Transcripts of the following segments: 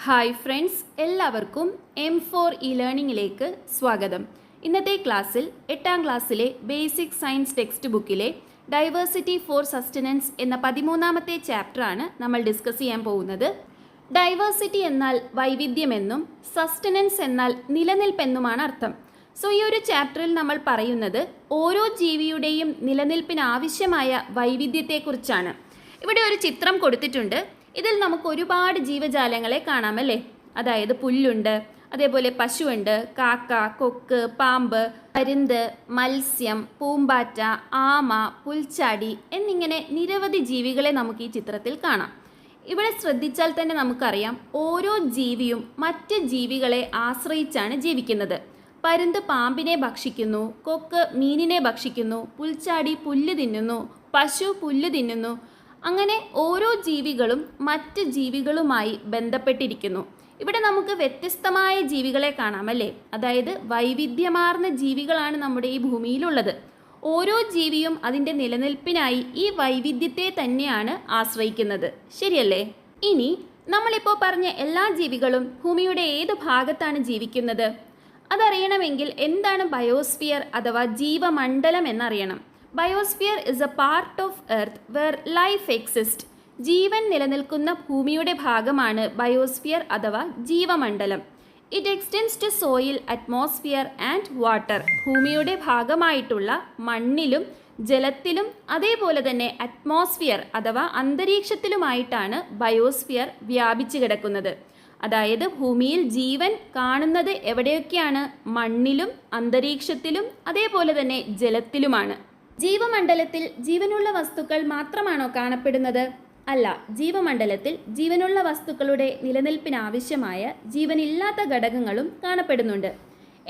Hi friends, എല്ലാവർക്കും M4 ലേണിംഗിലേക്ക് സ്വാഗതം. ഇന്നത്തെ ക്ലാസ്സിൽ 8ാം ക്ലാസ്സിലെ ബേസിക് സയൻസ് ടെക്സ്റ്റ് ബുക്കിലെ ഡൈവേഴ്സിറ്റി ഫോർ സസ്റ്റനൻസ് എന്ന 13ാമത്തെ ചാപ്റ്ററാണ് നമ്മൾ ഡിസ്കസ് ചെയ്യാൻ പോകുന്നത്. ഡൈവേഴ്സിറ്റി എന്നാൽ വൈവിധ്യമെന്നും സസ്റ്റനൻസ് എന്നാൽ നിലനിൽപ്പെന്നുമാണ് അർത്ഥം. സോ ഈ ഒരു ചാപ്റ്ററിൽ നമ്മൾ പറയുന്നത് ഓരോ ജീവിയുടെയും നിലനിൽപ്പിനാവശ്യമായ വൈവിധ്യത്തെക്കുറിച്ചാണ്. ഇവിടെ ഒരു ചിത്രം കൊടുത്തിട്ടുണ്ട്. ഇതിൽ നമുക്ക് ഒരുപാട് ജീവജാലങ്ങളെ കാണാമല്ലേ. അതായത് പുല്ലുണ്ട്, അതേപോലെ പശുവുണ്ട്, കാക്ക, കൊക്ക്, പാമ്പ്, പരുന്ത്, മത്സ്യം, പൂമ്പാറ്റ, ആമ, പുൽച്ചാടി എന്നിങ്ങനെ നിരവധി ജീവികളെ നമുക്ക് ഈ ചിത്രത്തിൽ കാണാം. ഇവിടെ ശ്രദ്ധിച്ചാൽ തന്നെ നമുക്കറിയാം ഓരോ ജീവിയും മറ്റ് ജീവികളെ ആശ്രയിച്ചാണ് ജീവിക്കുന്നത്. പരുന്ത് പാമ്പിനെ ഭക്ഷിക്കുന്നു, കൊക്ക് മീനിനെ ഭക്ഷിക്കുന്നു, പുൽച്ചാടി പുല്ല് തിന്നുന്നു, പശു പുല്ല് തിന്നുന്നു. അങ്ങനെ ഓരോ ജീവികളും മറ്റ് ജീവികളുമായി ബന്ധപ്പെട്ടിരിക്കുന്നു. ഇവിടെ നമുക്ക് വ്യത്യസ്തമായ ജീവികളെ കാണാമല്ലേ. അതായത് വൈവിധ്യമാർന്ന ജീവികളാണ് നമ്മുടെ ഈ ഭൂമിയിലുള്ളത്. ഓരോ ജീവിയും അതിൻ്റെ നിലനിൽപ്പിനായി ഈ വൈവിധ്യത്തെ തന്നെയാണ് ആശ്രയിക്കുന്നത്. ശരിയല്ലേ? ഇനി നമ്മളിപ്പോൾ പറഞ്ഞ എല്ലാ ജീവികളും ഭൂമിയുടെ ഏത് ഭാഗത്താണ് ജീവിക്കുന്നത്? അതറിയണമെങ്കിൽ എന്താണ് ബയോസ്ഫിയർ അഥവാ ജീവമണ്ഡലം എന്നറിയണം. Biosphere is a part of earth where life exist. ജീവൻ നിലനിൽക്കുന്ന ഭൂമിയുടെ ഭാഗമാണ് ബയോസ്ഫിയർ അഥവാ ജീവമണ്ഡലം. It extends to soil, atmosphere and water. ഭൂമിയുടെ ഭാഗമായിട്ടുള്ള മണ്ണിലും ജലത്തിലും അതേപോലെ തന്നെ അറ്റ്മോസ്ഫിയർ അഥവാ അന്തരീക്ഷത്തിലുമായിട്ടാണ് ബയോസ്ഫിയർ വ്യാപിച്ചു കിടക്കുന്നത്. അതായത് ഭൂമിയിൽ ജീവൻ കാണുന്നത് എവിടെയൊക്കെയാണ്? മണ്ണിലും അന്തരീക്ഷത്തിലും അതേപോലെ തന്നെ ജലത്തിലുമാണ്. ജീവമണ്ഡലത്തിൽ ജീവനുള്ള വസ്തുക്കൾ മാത്രമാണോ കാണപ്പെടുന്നത്? അല്ല. ജീവമണ്ഡലത്തിൽ ജീവനുള്ള വസ്തുക്കളുടെ നിലനിൽപ്പിനാവശ്യമായ ജീവനില്ലാത്ത ഘടകങ്ങളും കാണപ്പെടുന്നുണ്ട്.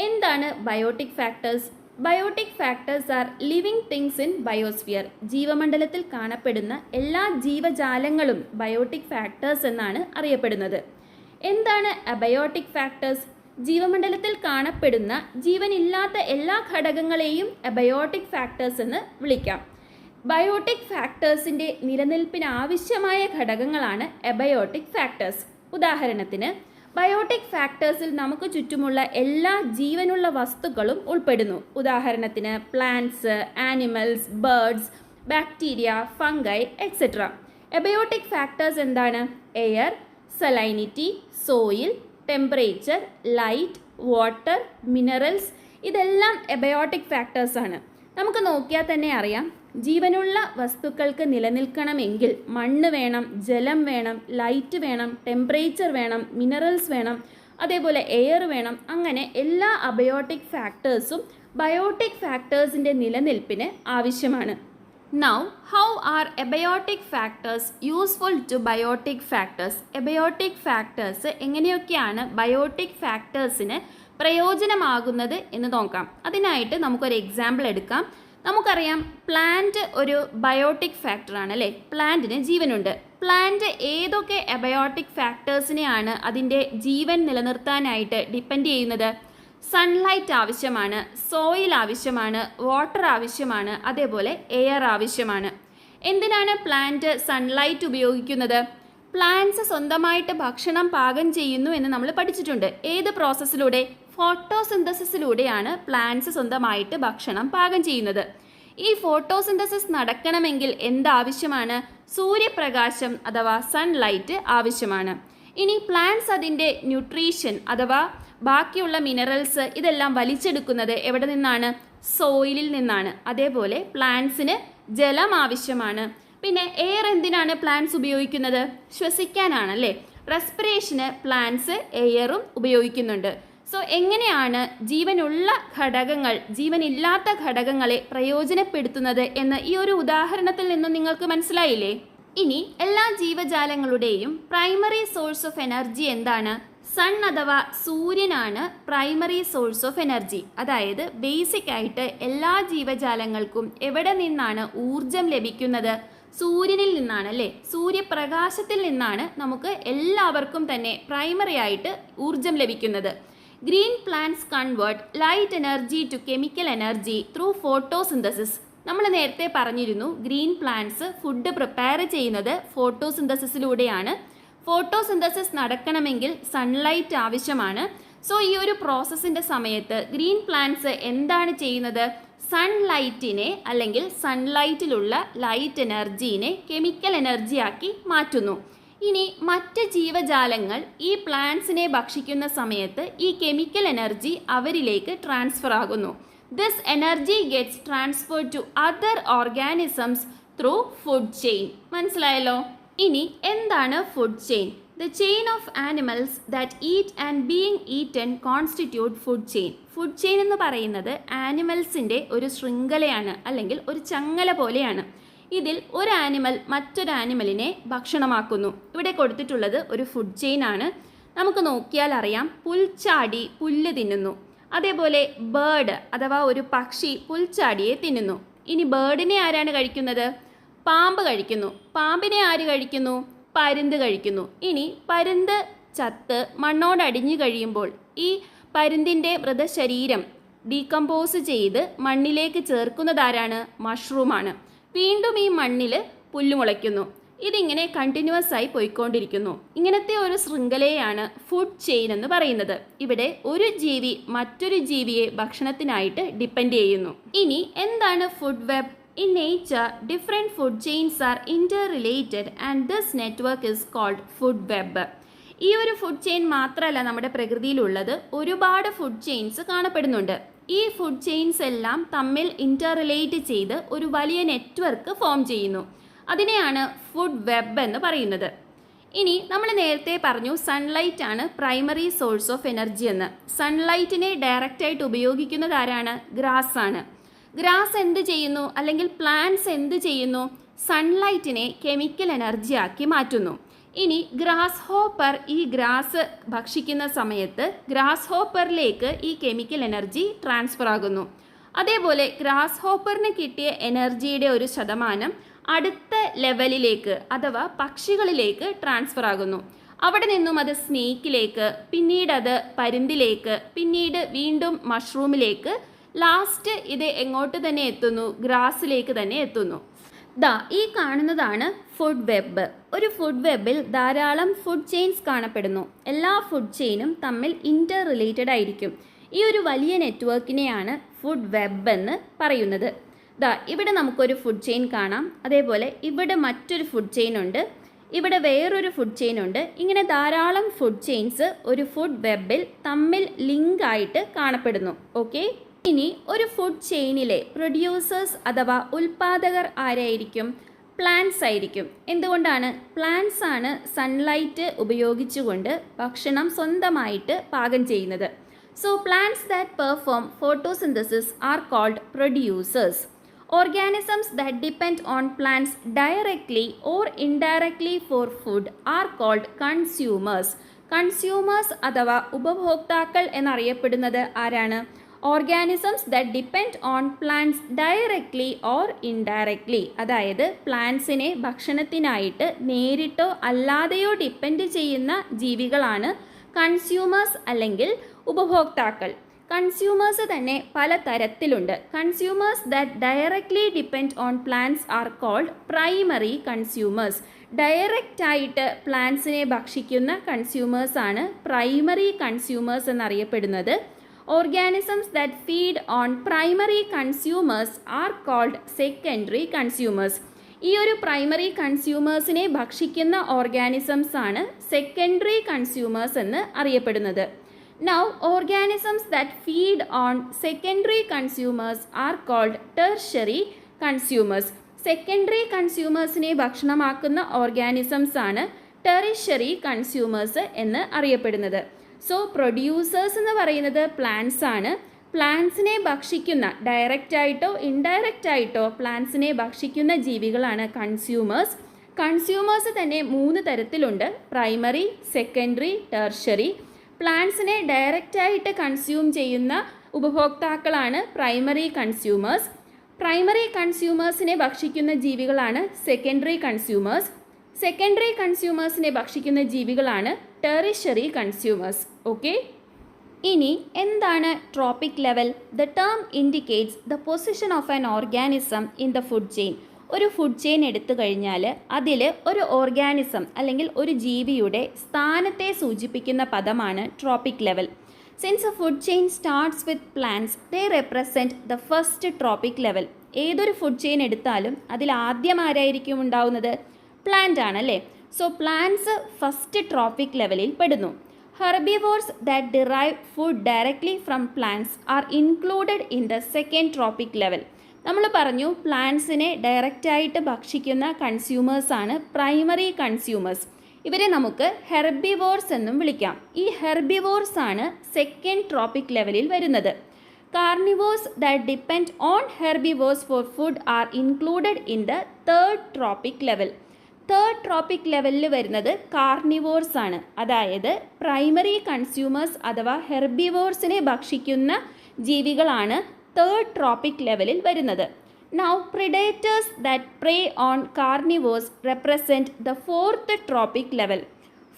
എന്താണ് biotic factors? Biotic factors are living things in biosphere. ജീവമണ്ഡലത്തിൽ കാണപ്പെടുന്ന എല്ലാ ജീവജാലങ്ങളും ബയോട്ടിക് ഫാക്ടേഴ്സ് എന്നാണ് അറിയപ്പെടുന്നത്. എന്താണ് അബയോട്ടിക് ഫാക്ടേഴ്സ്? ജീവമണ്ഡലത്തിൽ കാണപ്പെടുന്ന ജീവനില്ലാത്ത എല്ലാ ഘടകങ്ങളെയും അബയോട്ടിക് ഫാക്ടേഴ്സ് എന്ന് വിളിക്കാം. ബയോട്ടിക് ഫാക്ടേഴ്സിൻ്റെ നിലനിൽപ്പിനാവശ്യമായ ഘടകങ്ങളാണ് അബയോട്ടിക് ഫാക്ടേഴ്സ്. ഉദാഹരണത്തിന് ബയോട്ടിക് ഫാക്ടേഴ്സിൽ നമുക്ക് ചുറ്റുമുള്ള എല്ലാ ജീവനുള്ള വസ്തുക്കളും ഉൾപ്പെടുന്നു. ഉദാഹരണത്തിന് plants, animals, birds, bacteria, fungi etcetera. Abiotic factors എന്താണ്? Air, salinity, soil, temperature, light, water, minerals, ഇതെല്ലാം എബയോട്ടിക് ഫാക്ടേഴ്സ് ആണ്. നമുക്ക് നോക്കിയാൽ തന്നെ അറിയാം, ജീവനുള്ള വസ്തുക്കൾക്ക് നിലനിൽക്കണമെങ്കിൽ മണ്ണ് വേണം, ജലം വേണം, ലൈറ്റ് വേണം, ടെമ്പറേച്ചർ വേണം, മിനറൽസ് വേണം, അതേപോലെ എയർ വേണം. അങ്ങനെ എല്ലാ അബയോട്ടിക് ഫാക്ടേഴ്സും ബയോട്ടിക് ഫാക്ടേഴ്സിൻ്റെ നിലനിൽപ്പിന് ആവശ്യമാണ്. Now, how are abiotic factors useful to biotic factors? Abiotic factors എങ്ങനെയൊക്കെയാണ് ബയോട്ടിക് ഫാക്ടേഴ്സിന് പ്രയോജനമാകുന്നത് എന്ന് നോക്കാം. അതിനായിട്ട് നമുക്കൊരു എക്സാമ്പിൾ എടുക്കാം. നമുക്കറിയാം പ്ലാന്റ് ഒരു ബയോട്ടിക് ഫാക്ടറാണ് അല്ലേ. പ്ലാന്റിന് ജീവനുണ്ട്. പ്ലാന്റ് ഏതൊക്കെ അബയോട്ടിക് ഫാക്ടേഴ്സിനെയാണ് അതിൻ്റെ ജീവൻ നിലനിർത്താനായിട്ട് ഡിപ്പെൻഡ് ചെയ്യുന്നത്? സൺലൈറ്റ് ആവശ്യമാണ്, സോയിൽ ആവശ്യമാണ്, വാട്ടർ ആവശ്യമാണ്, അതേപോലെ എയർ ആവശ്യമാണ്. എന്തിനാണ് പ്ലാന്റ് സൺലൈറ്റ് ഉപയോഗിക്കുന്നത്? പ്ലാന്റ്സ് സ്വന്തമായിട്ട് ഭക്ഷണം പാകം ചെയ്യുന്നു എന്ന് നമ്മൾ പഠിച്ചിട്ടുണ്ട്. ഏത് പ്രോസസ്സിലൂടെ? ഫോട്ടോസിന്തസിസിലൂടെയാണ് പ്ലാന്റ്സ് സ്വന്തമായിട്ട് ഭക്ഷണം പാകം ചെയ്യുന്നത്. ഈ ഫോട്ടോസിന്തസിസ് നടക്കണമെങ്കിൽ എന്താവശ്യമാണ്? സൂര്യപ്രകാശം അഥവാ സൺലൈറ്റ് ആവശ്യമാണ്. ഇനി പ്ലാന്റ്സ് അതിൻ്റെ ന്യൂട്രീഷൻ അഥവാ ബാക്കിയുള്ള മിനറൽസ് ഇതെല്ലാം വലിച്ചെടുക്കുന്നത് എവിടെ നിന്നാണ്? സോയിലിൽ നിന്നാണ്. അതേപോലെ പ്ലാന്റ്സിന് ജലം ആവശ്യമാണ്. പിന്നെ എയർ എന്തിനാണ് പ്ലാന്റ്സ് ഉപയോഗിക്കുന്നത്? ശ്വസിക്കാനാണല്ലേ. റെസ്പിറേഷന് പ്ലാന്റ്സ് എയറും ഉപയോഗിക്കുന്നുണ്ട്. സോ എങ്ങനെയാണ് ജീവനുള്ള ഘടകങ്ങൾ ജീവനില്ലാത്ത ഘടകങ്ങളെ പ്രയോജനപ്പെടുത്തുന്നത് എന്ന് ഈ ഒരു ഉദാഹരണത്തിൽ നിന്നും നിങ്ങൾക്ക് മനസ്സിലായില്ലേ? ഇനി എല്ലാ ജീവജാലങ്ങളുടെയും പ്രൈമറി സോഴ്സ് ഓഫ് എനർജി എന്താണ്? സൺ അഥവാ സൂര്യനാണ് പ്രൈമറി സോഴ്സ് ഓഫ് എനർജി. അതായത് ബേസിക് ആയിട്ട് എല്ലാ ജീവജാലങ്ങൾക്കും എവിടെ നിന്നാണ് ഊർജം ലഭിക്കുന്നത്? സൂര്യനിൽ നിന്നാണ് അല്ലേ. സൂര്യപ്രകാശത്തിൽ നിന്നാണ് നമുക്ക് എല്ലാവർക്കും തന്നെ പ്രൈമറി ആയിട്ട് ഊർജം ലഭിക്കുന്നത്. Green plants convert light energy to chemical energy through photosynthesis. നമ്മൾ നേരത്തെ പറഞ്ഞിരുന്നു ഗ്രീൻ പ്ലാന്റ്സ് ഫുഡ് പ്രിപ്പയർ ചെയ്യുന്നത് ഫോട്ടോസിന്തസിസിലൂടെയാണ്. ഫോട്ടോസിന്തസിസ് നടക്കണമെങ്കിൽ സൺലൈറ്റ് ആവശ്യമാണ്. സോ ഈ ഒരു പ്രോസസ്സിൻ്റെ സമയത്ത് ഗ്രീൻ പ്ലാന്റ്സ് എന്താണ് ചെയ്യുന്നത്? സൺലൈറ്റിനെ അല്ലെങ്കിൽ സൺലൈറ്റിലുള്ള ലൈറ്റ് എനർജീനെ കെമിക്കൽ എനർജിയാക്കി മാറ്റുന്നു. ഇനി മറ്റ് ജീവജാലങ്ങൾ ഈ പ്ലാന്റ്സിനെ ഭക്ഷിക്കുന്ന സമയത്ത് ഈ കെമിക്കൽ എനർജി അവരിലേക്ക് ട്രാൻസ്ഫർ ആകുന്നു. This energy gets transferred to other organisms through food chain. മനസ്സിലായല്ലോ? ഇനി എന്താണ് food chain? The chain of animals that eat and being eaten constitute food chain. Food chain എന്ന് പറയുന്നത് ആനിമൽസിൻ്റെ ഒരു ശൃംഖലയാണ് അല്ലെങ്കിൽ ഒരു ചങ്ങല പോലെയാണ്. ഇതിൽ ഒരു ആനിമൽ മറ്റൊരു ആനിമലിനെ ഭക്ഷണമാക്കുന്നു. ഇവിടെ കൊടുത്തിട്ടുള്ളത് ഒരു ഫുഡ് ചെയിൻ ആണ്. നമുക്ക് നോക്കിയാൽ അറിയാം, പുൽച്ചാടി പുല്ല് തിന്നുന്നു. അതേപോലെ ബേർഡ് അഥവാ ഒരു പക്ഷി പുൽച്ചാടിയെ തിന്നുന്നു. ഇനി ബേർഡിനെ ആരാണ് കഴിക്കുന്നത്? പാമ്പ് കഴിക്കുന്നു. പാമ്പിനെ ആര് കഴിക്കുന്നു? പരുന്ത് കഴിക്കുന്നു. ഇനി പരുന്ത് ചത്ത് മണ്ണോടടിഞ്ഞു കഴിയുമ്പോൾ ഈ പരുന്തിൻ്റെ മൃതശരീരം ഡീകമ്പോസ് ചെയ്ത് മണ്ണിലേക്ക് ചേർക്കുന്നതാരാണ്? മഷ്റൂമാണ്. വീണ്ടും ഈ മണ്ണിൽ പുല്ല് മുളയ്ക്കുന്നു. ഇതിങ്ങനെ കണ്ടിന്യൂസ് ആയി പോയിക്കൊണ്ടിരിക്കുന്നു. ഇങ്ങനത്തെ ഒരു ശൃംഖലയാണ് ഫുഡ് ചെയിൻ എന്ന് പറയുന്നത്. ഇവിടെ ഒരു ജീവി മറ്റൊരു ജീവിയെ ഭക്ഷണത്തിനായിട്ട് ഡിപ്പെൻഡ് ചെയ്യുന്നു. ഇനി എന്താണ് food web? In nature, different food chains are interrelated and this network is called food web. ഈ ഒരു ഫുഡ് ചെയിൻ മാത്രമല്ല നമ്മുടെ പ്രകൃതിയിലുള്ളത്, ഒരുപാട് ഫുഡ് ചെയിൻസ് കാണപ്പെടുന്നുണ്ട്. ഈ ഫുഡ് ചെയിൻസ് എല്ലാം തമ്മിൽ ഇന്റർറിലേറ്റ് ചെയ്ത് ഒരു വലിയ നെറ്റ്വർക്ക് ഫോം ചെയ്യുന്നു. അതിനെയാണ് ഫുഡ് വെബ് എന്ന് പറയുന്നത്. ഇനി നമ്മൾ നേരത്തെ പറഞ്ഞു സൺലൈറ്റ് ആണ് പ്രൈമറി സോഴ്സ് ഓഫ് എനർജി എന്ന്. സൺലൈറ്റിനെ ഡയറക്റ്റായിട്ട് ഉപയോഗിക്കുന്നത് ആരാണ്? ഗ്രാസ് ആണ്. ഗ്രാസ് എന്ത് ചെയ്യുന്നു അല്ലെങ്കിൽ പ്ലാന്റ്സ് എന്ത് ചെയ്യുന്നു? സൺലൈറ്റിനെ കെമിക്കൽ എനർജിയാക്കി മാറ്റുന്നു. ഇനി ഗ്രാസ് ഹോപ്പർ ഈ ഗ്രാസ് ഭക്ഷിക്കുന്ന സമയത്ത് ഗ്രാസ് ഹോപ്പറിലേക്ക് ഈ കെമിക്കൽ എനർജി ട്രാൻസ്ഫർ ആകുന്നു. അതേപോലെ ഗ്രാസ് ഹോപ്പറിന് കിട്ടിയ എനർജിയുടെ ഒരു ശതമാനം അടുത്ത ലെവലിലേക്ക് അഥവാ പക്ഷികളിലേക്ക് ട്രാൻസ്ഫർ ആകുന്നു. അവിടെ നിന്നും അത് സ്നേക്കിലേക്ക്, പിന്നീട് അത് പരുന്തിലേക്ക്, പിന്നീട് വീണ്ടും മഷ്റൂമിലേക്ക്, ലാസ്റ്റ് ഇത് എങ്ങോട്ട് തന്നെ എത്തുന്നു? ഗ്രാസിലേക്ക് തന്നെ എത്തുന്നു. ഈ കാണുന്നതാണ് ഫുഡ് വെബ്. ഒരു ഫുഡ് വെബിൽ ധാരാളം ഫുഡ് ചെയിൻസ് കാണപ്പെടുന്നു. എല്ലാ ഫുഡ് ചെയിനും തമ്മിൽ ഇന്റർ റിലേറ്റഡ് ആയിരിക്കും. ഈ ഒരു വലിയ നെറ്റ്വർക്കിനെയാണ് ഫുഡ് വെബ് എന്ന് പറയുന്നത്. ഇവിടെ നമുക്കൊരു ഫുഡ് ചെയിൻ കാണാം. അതേപോലെ ഇവിടെ മറ്റൊരു ഫുഡ് ചെയിൻ ഉണ്ട്. ഇവിടെ വേറൊരു ഫുഡ് ചെയിൻ ഉണ്ട്. ഇങ്ങനെ ധാരാളം ഫുഡ് ചെയിൻസ് ഒരു ഫുഡ് വെബിൽ തമ്മിൽ ലിങ്ക് ആയിട്ട് കാണപ്പെടുന്നു. ഓക്കെ. ഇനി ഒരു ഫുഡ് ചെയിനിലെ പ്രൊഡ്യൂസേഴ്സ് അഥവാ ഉൽപാദകർ ആരായിരിക്കും? പ്ലാന്റ്സ് ആയിരിക്കും. എന്തുകൊണ്ടാണ്? പ്ലാന്റ്സ് ആണ് സൺലൈറ്റ് ഉപയോഗിച്ചുകൊണ്ട് ഭക്ഷണം സ്വന്തമായിട്ട് പാകം ചെയ്യുന്നത്. So plants that perform photosynthesis are called producers. Organisms that depend on plants directly or indirectly for food are called consumers. Consumers അഥവാ ഉപഭോക്താക്കൾ എന്നറിയപ്പെടുന്നത് ആരാണ്? Organisms that depend on plants directly or indirectly. അതായത് പ്ലാന്റ്സിനെ ഭക്ഷണത്തിനായിട്ട് നേരിട്ടോ അല്ലാതെയോ ഡിപ്പെൻഡ് ചെയ്യുന്ന ജീവികളാണ് consumers അല്ലെങ്കിൽ ഉപഭോക്താക്കൾ. കൺസ്യൂമേഴ്സ് തന്നെ പല തരത്തിലുണ്ട്. Consumers that directly depend on plants are called primary consumers. ഡയറക്റ്റായിട്ട് പ്ലാന്റ്സിനെ ഭക്ഷിക്കുന്ന കൺസ്യൂമേഴ്സാണ് പ്രൈമറി കൺസ്യൂമേഴ്സ് എന്നറിയപ്പെടുന്നത്. Organisms that feed on primary consumers are called secondary consumers. ഈ ഒരു പ്രൈമറി കൺസ്യൂമേഴ്സിനെ ഭക്ഷിക്കുന്ന ഓർഗാനിസംസ് ആണ് സെക്കൻഡറി കൺസ്യൂമേഴ്സ് എന്ന് അറിയപ്പെടുന്നത്. Now, organisms that feed on secondary consumers are called tertiary consumers. Secondary കൺസ്യൂമേഴ്സിനെ ഭക്ഷണമാക്കുന്ന ഓർഗാനിസംസ് ആണ് ടെറിഷറി കൺസ്യൂമേഴ്സ് എന്ന് അറിയപ്പെടുന്നത്. സോ പ്രൊഡ്യൂസേഴ്സ് എന്ന് പറയുന്നത് പ്ലാന്റ്സ് ആണ്. പ്ലാന്റ്സിനെ ഭക്ഷിക്കുന്ന ഡയറക്റ്റായിട്ടോ ഇൻഡയറക്റ്റായിട്ടോ പ്ലാന്റ്സിനെ ഭക്ഷിക്കുന്ന ജീവികളാണ് കൺസ്യൂമേഴ്സ്. കൺസ്യൂമേഴ്സ് തന്നെ 3 തരത്തിലുണ്ട്: പ്രൈമറി, സെക്കൻഡറി, ടെർഷറി. പ്ലാന്റ്സിനെ ഡയറക്റ്റായിട്ട് കൺസ്യൂം ചെയ്യുന്ന ഉപഭോക്താക്കളാണ് പ്രൈമറി കൺസ്യൂമേഴ്സ്. പ്രൈമറി കൺസ്യൂമേഴ്സിനെ ഭക്ഷിക്കുന്ന ജീവികളാണ് സെക്കൻഡറി കൺസ്യൂമേഴ്സ്. സെക്കൻഡറി കൺസ്യൂമേഴ്സിനെ ഭക്ഷിക്കുന്ന ജീവികളാണ് ടെറിഷറി കൺസ്യൂമേഴ്സ്. ഓക്കെ. ഇനി എന്താണ് tropic level? The term indicates the position of an organism in the food chain. ഒരു ഫുഡ് ചെയിൻ എടുത്തു കഴിഞ്ഞാൽ അതിൽ ഒരു ഓർഗാനിസം അല്ലെങ്കിൽ ഒരു ജീവിയുടെ സ്ഥാനത്തെ സൂചിപ്പിക്കുന്ന പദമാണ് tropic level. Since A food chain starts with plants they represent the first tropic level. ഏതൊരു ഫുഡ് ചെയിൻ എടുത്താലും അതിൽ ആദ്യം ആരായിരിക്കും ഉണ്ടാവുന്നത്? പ്ലാന്റ് ആണല്ലേ. സോ പ്ലാന്റ്സ് ഫസ്റ്റ് ട്രോപ്പിക് ലെവലിൽ പെടുന്നു. Herbivores that derive food directly from plants are included in the second tropic level. നമ്മൾ പറഞ്ഞു പ്ലാന്റ്സിനെ ഡയറക്റ്റായിട്ട് ഭക്ഷിക്കുന്ന കൺസ്യൂമേഴ്സാണ് പ്രൈമറി കൺസ്യൂമേഴ്സ്. ഇവരെ നമുക്ക് ഹെർബിവോർസ് എന്നും വിളിക്കാം. ഈ ഹെർബിവോർസ് ആണ് സെക്കൻഡ് ട്രോപ്പിക് ലെവലിൽ വരുന്നത്. Carnivores that depend on herbivores for food are included in the third tropic level. Third tropic ലെവലിൽ വരുന്നത് കാർണിവോർസ് ആണ്. അതായത് പ്രൈമറി കൺസ്യൂമേഴ്സ് അഥവാ ഹെർബിവോർസിനെ ഭക്ഷിക്കുന്ന ജീവികളാണ് തേർഡ് ട്രോപ്പിക് ലെവലിൽ വരുന്നത്. Now predators that pray on carnivores represent the fourth tropic level.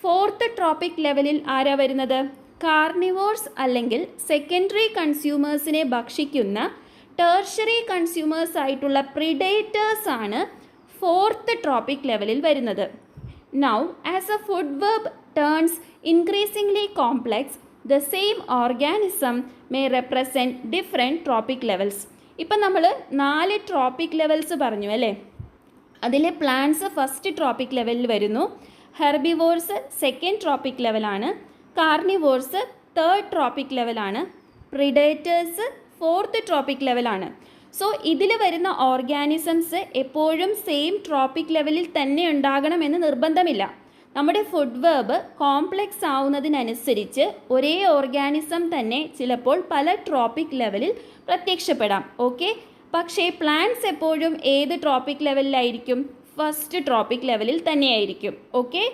Fourth tropic ലെവലിൽ ആരാ വരുന്നത്? കാർണിവോർസ് അല്ലെങ്കിൽ സെക്കൻഡറി കൺസ്യൂമേഴ്സിനെ ഭക്ഷിക്കുന്ന ടേർഷ്യറി കൺസ്യൂമേഴ്സ് ആയിട്ടുള്ള പ്രിഡേറ്റേഴ്സ് ആണ് ഫോർത്ത് ട്രോപ്പിക് ലെവലിൽ വരുന്നത്. Now as A food web turns increasingly complex the same organism may represent different tropic levels. ഇപ്പം നമ്മൾ 4 ട്രോപ്പിക് ലെവൽസ് പറഞ്ഞു അല്ലേ. അതിൽ പ്ലാന്റ്സ് ഫസ്റ്റ് ട്രോപ്പിക് ലെവലിൽ വരുന്നു, ഹെർബിവോർസ് സെക്കൻഡ് ട്രോപ്പിക് ലെവലാണ്, കാർണിവോർസ് തേർഡ് ട്രോപ്പിക് ലെവലാണ്, പ്രിഡേറ്റേഴ്സ് ഫോർത്ത് ട്രോപ്പിക് ലെവലാണ്. സോ ഇതിൽ വരുന്ന ഓർഗാനിസംസ് എപ്പോഴും സെയിം ട്രോപ്പിക് ലെവലിൽ തന്നെ ഉണ്ടാകണമെന്ന് നിർബന്ധമില്ല. നമ്മുടെ ഫുഡ് വെബ് കോംപ്ലെക്സ് ആവുന്നതിനനുസരിച്ച് ഒരേ ഓർഗാനിസം തന്നെ ചിലപ്പോൾ പല ട്രോപ്പിക് ലെവലിൽ പ്രത്യക്ഷപ്പെടാം. ഓക്കെ, പക്ഷേ പ്ലാന്റ്സ് എപ്പോഴും ഏത് ട്രോപ്പിക് ലെവലിലായിരിക്കും? ഫസ്റ്റ് ട്രോപ്പിക് ലെവലിൽ തന്നെയായിരിക്കും. ഓക്കെ,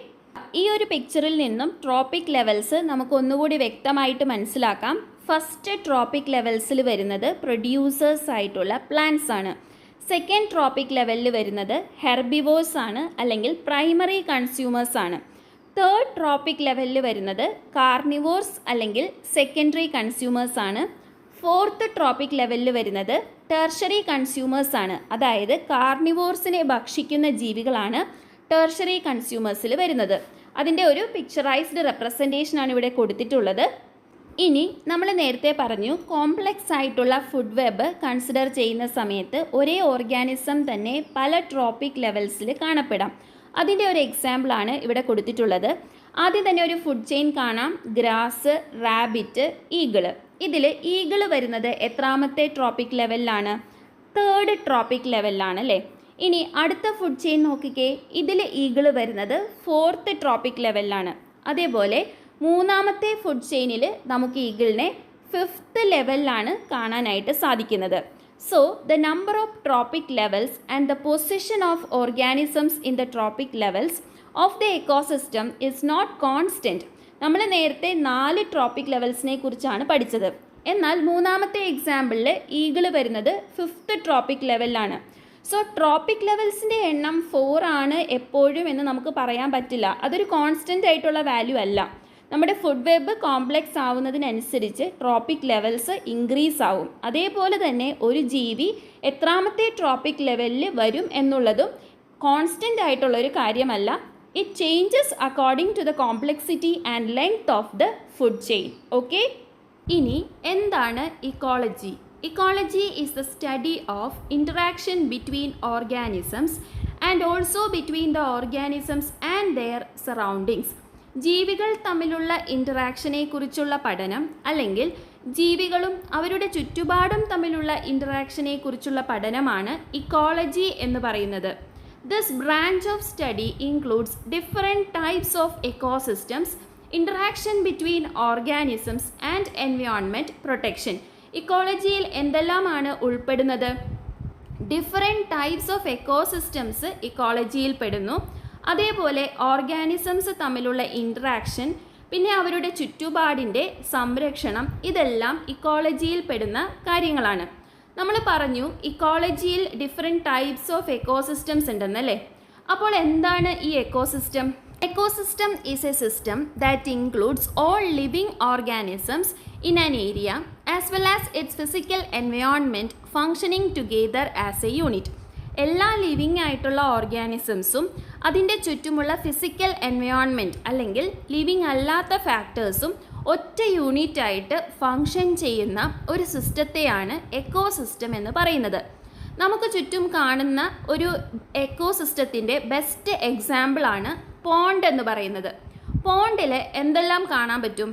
ഈ ഒരു പിക്ചറിൽ നിന്നും ട്രോപ്പിക് ലെവൽസ് നമുക്ക് ഒന്നുകൂടി വ്യക്തമായിട്ട് മനസ്സിലാക്കാം. ഫസ്റ്റ് ട്രോപ്പിക് ലെവൽസിൽ വരുന്നത് പ്രൊഡ്യൂസേഴ്സ് ആയിട്ടുള്ള പ്ലാന്റ്സ് ആണ്. സെക്കൻഡ് ട്രോപ്പിക് ലെവലിൽ വരുന്നത് ഹെർബിവോർസ് ആണ് അല്ലെങ്കിൽ പ്രൈമറി കൺസ്യൂമേഴ്സ് ആണ്. തേർഡ് ട്രോപ്പിക് ലെവലിൽ വരുന്നത് കാർണിവോർസ് അല്ലെങ്കിൽ സെക്കൻഡറി കൺസ്യൂമേഴ്സ് ആണ്. ഫോർത്ത് ട്രോപ്പിക് ലെവലിൽ വരുന്നത് ടെർഷ്യറി കൺസ്യൂമേഴ്സ് ആണ്. അതായത് കാർണിവോർസിനെ ഭക്ഷിക്കുന്ന ജീവികളാണ് ടെർഷ്യറി കൺസ്യൂമേഴ്സിൽ വരുന്നത്. അതിൻ്റെ ഒരു പിക്ചറൈസ്ഡ് റെപ്രസെൻറ്റേഷനാണ് ഇവിടെ കൊടുത്തിട്ടുള്ളത്. ഇനി നമ്മൾ നേരത്തെ പറഞ്ഞു കോംപ്ലെക്സ് ആയിട്ടുള്ള ഫുഡ് വെബ് കൺസിഡർ ചെയ്യുന്ന സമയത്ത് ഒരേ ഓർഗാനിസം തന്നെ പല ട്രോപ്പിക് ലെവൽസിൽ കാണപ്പെടാം. അതിൻ്റെ ഒരു എക്സാമ്പിളാണ് ഇവിടെ കൊടുത്തിട്ടുള്ളത്. ആദ്യം തന്നെ ഒരു ഫുഡ് ചെയിൻ കാണാം. Grass, rabbit, eagle. ഇതിൽ ഈഗിള് വരുന്നത് എത്രാമത്തെ ട്രോപ്പിക് ലെവലിലാണ്? തേർഡ് ട്രോപ്പിക് ലെവലിലാണ് അല്ലേ. ഇനി അടുത്ത ഫുഡ് ചെയിൻ നോക്കിക്കേ. ഇതിൽ ഈഗിള് വരുന്നത് ഫോർത്ത് ട്രോപ്പിക് ലെവലിലാണ്. അതേപോലെ മൂന്നാമത്തെ ഫുഡ് ചെയിനിൽ നമുക്ക് ഈഗിളിനെ ഫിഫ്ത്ത് ലെവലിലാണ് കാണാനായിട്ട് സാധിക്കുന്നത്. So the number of trophic levels and the position of organisms in the trophic levels of the ecosystem is not constant. നമ്മൾ നേരത്തെ 4 ട്രോപ്പിക് ലെവൽസിനെ കുറിച്ചാണ് പഠിച്ചത്. എന്നാൽ മൂന്നാമത്തെ എക്സാമ്പിളിൽ ഈഗിള് വരുന്നത് ഫിഫ്ത്ത് ട്രോപ്പിക് ലെവലിലാണ്. സോ ട്രോപ്പിക് ലെവൽസിൻ്റെ എണ്ണം 4 ആണ് എപ്പോഴും എന്ന് നമുക്ക് പറയാൻ പറ്റില്ല. അതൊരു കോൺസ്റ്റൻ്റ് ആയിട്ടുള്ള വാല്യൂ അല്ല. നമ്മുടെ ഫുഡ് വെബ് കോംപ്ലെക്സ് ആവുന്നതിനനുസരിച്ച് ട്രോപ്പിക് ലെവൽസ് ഇൻക്രീസ് ആവും. അതേപോലെ തന്നെ ഒരു ജീവി എത്രാമത്തെ ട്രോപ്പിക് ലെവലിൽ വരും എന്നുള്ളതും കോൺസ്റ്റൻ്റ് ആയിട്ടുള്ളൊരു കാര്യമല്ല. It changes according to the complexity and length of the food chain. Okay, ഇനി എന്താണ് ഇക്കോളജി? Ecology is the study of interaction between organisms and also between the organisms and their surroundings. ജീവികൾ തമ്മിലുള്ള ഇൻറ്ററാക്ഷനെ കുറിച്ചുള്ള പഠനം അല്ലെങ്കിൽ ജീവികളും അവരുടെ ചുറ്റുപാടും തമ്മിലുള്ള ഇൻറ്ററാക്ഷനെ കുറിച്ചുള്ള പഠനമാണ് ഇക്കോളജി എന്ന് പറയുന്നത്. This branch of study includes different types of ecosystems, interaction between organisms and environment protection. ഇക്കോളജിയിൽ എന്തെല്ലാമാണ് ഉൾപ്പെടുന്നത്? ഡിഫറെൻറ്റ് ടൈപ്സ് ഓഫ് എക്കോസിസ്റ്റംസ് ഇക്കോളജിയിൽ പെടുന്നു. അതേപോലെ ഓർഗാനിസംസ് തമ്മിലുള്ള ഇൻട്രാക്ഷൻ, പിന്നെ അവരുടെ ചുറ്റുപാടിൻ്റെ സംരക്ഷണം, ഇതെല്ലാം ഇക്കോളജിയിൽ പെടുന്ന കാര്യങ്ങളാണ്. നമ്മൾ പറഞ്ഞു ഇക്കോളജിയിൽ ഡിഫറെൻറ്റ് ടൈപ്സ് ഓഫ് എക്കോസിസ്റ്റംസ് ഉണ്ടെന്നല്ലേ. അപ്പോൾ എന്താണ് ഈ ecosystem? Ecosystem is a system that includes all living organisms in an area as well as its physical environment functioning together as a unit. എല്ലാ ലിവിങ് ആയിട്ടുള്ള ഓർഗാനിസംസും അതിൻ്റെ ചുറ്റുമുള്ള ഫിസിക്കൽ എൻവയോൺമെൻറ്റ് അല്ലെങ്കിൽ living അല്ലാത്ത ഫാക്ടേഴ്സും ഒറ്റ യൂണിറ്റ് ആയിട്ട് ഫങ്ഷൻ ചെയ്യുന്ന ഒരു സിസ്റ്റത്തെയാണ് എക്കോസിസ്റ്റം എന്ന് പറയുന്നത്. നമുക്ക് ചുറ്റും കാണുന്ന ഒരു എക്കോസിസ്റ്റത്തിൻ്റെ ബെസ്റ്റ് എക്സാമ്പിളാണ് പോണ്ട് എന്ന് പറയുന്നത്. പോണ്ടിൽ എന്തെല്ലാം കാണാൻ പറ്റും?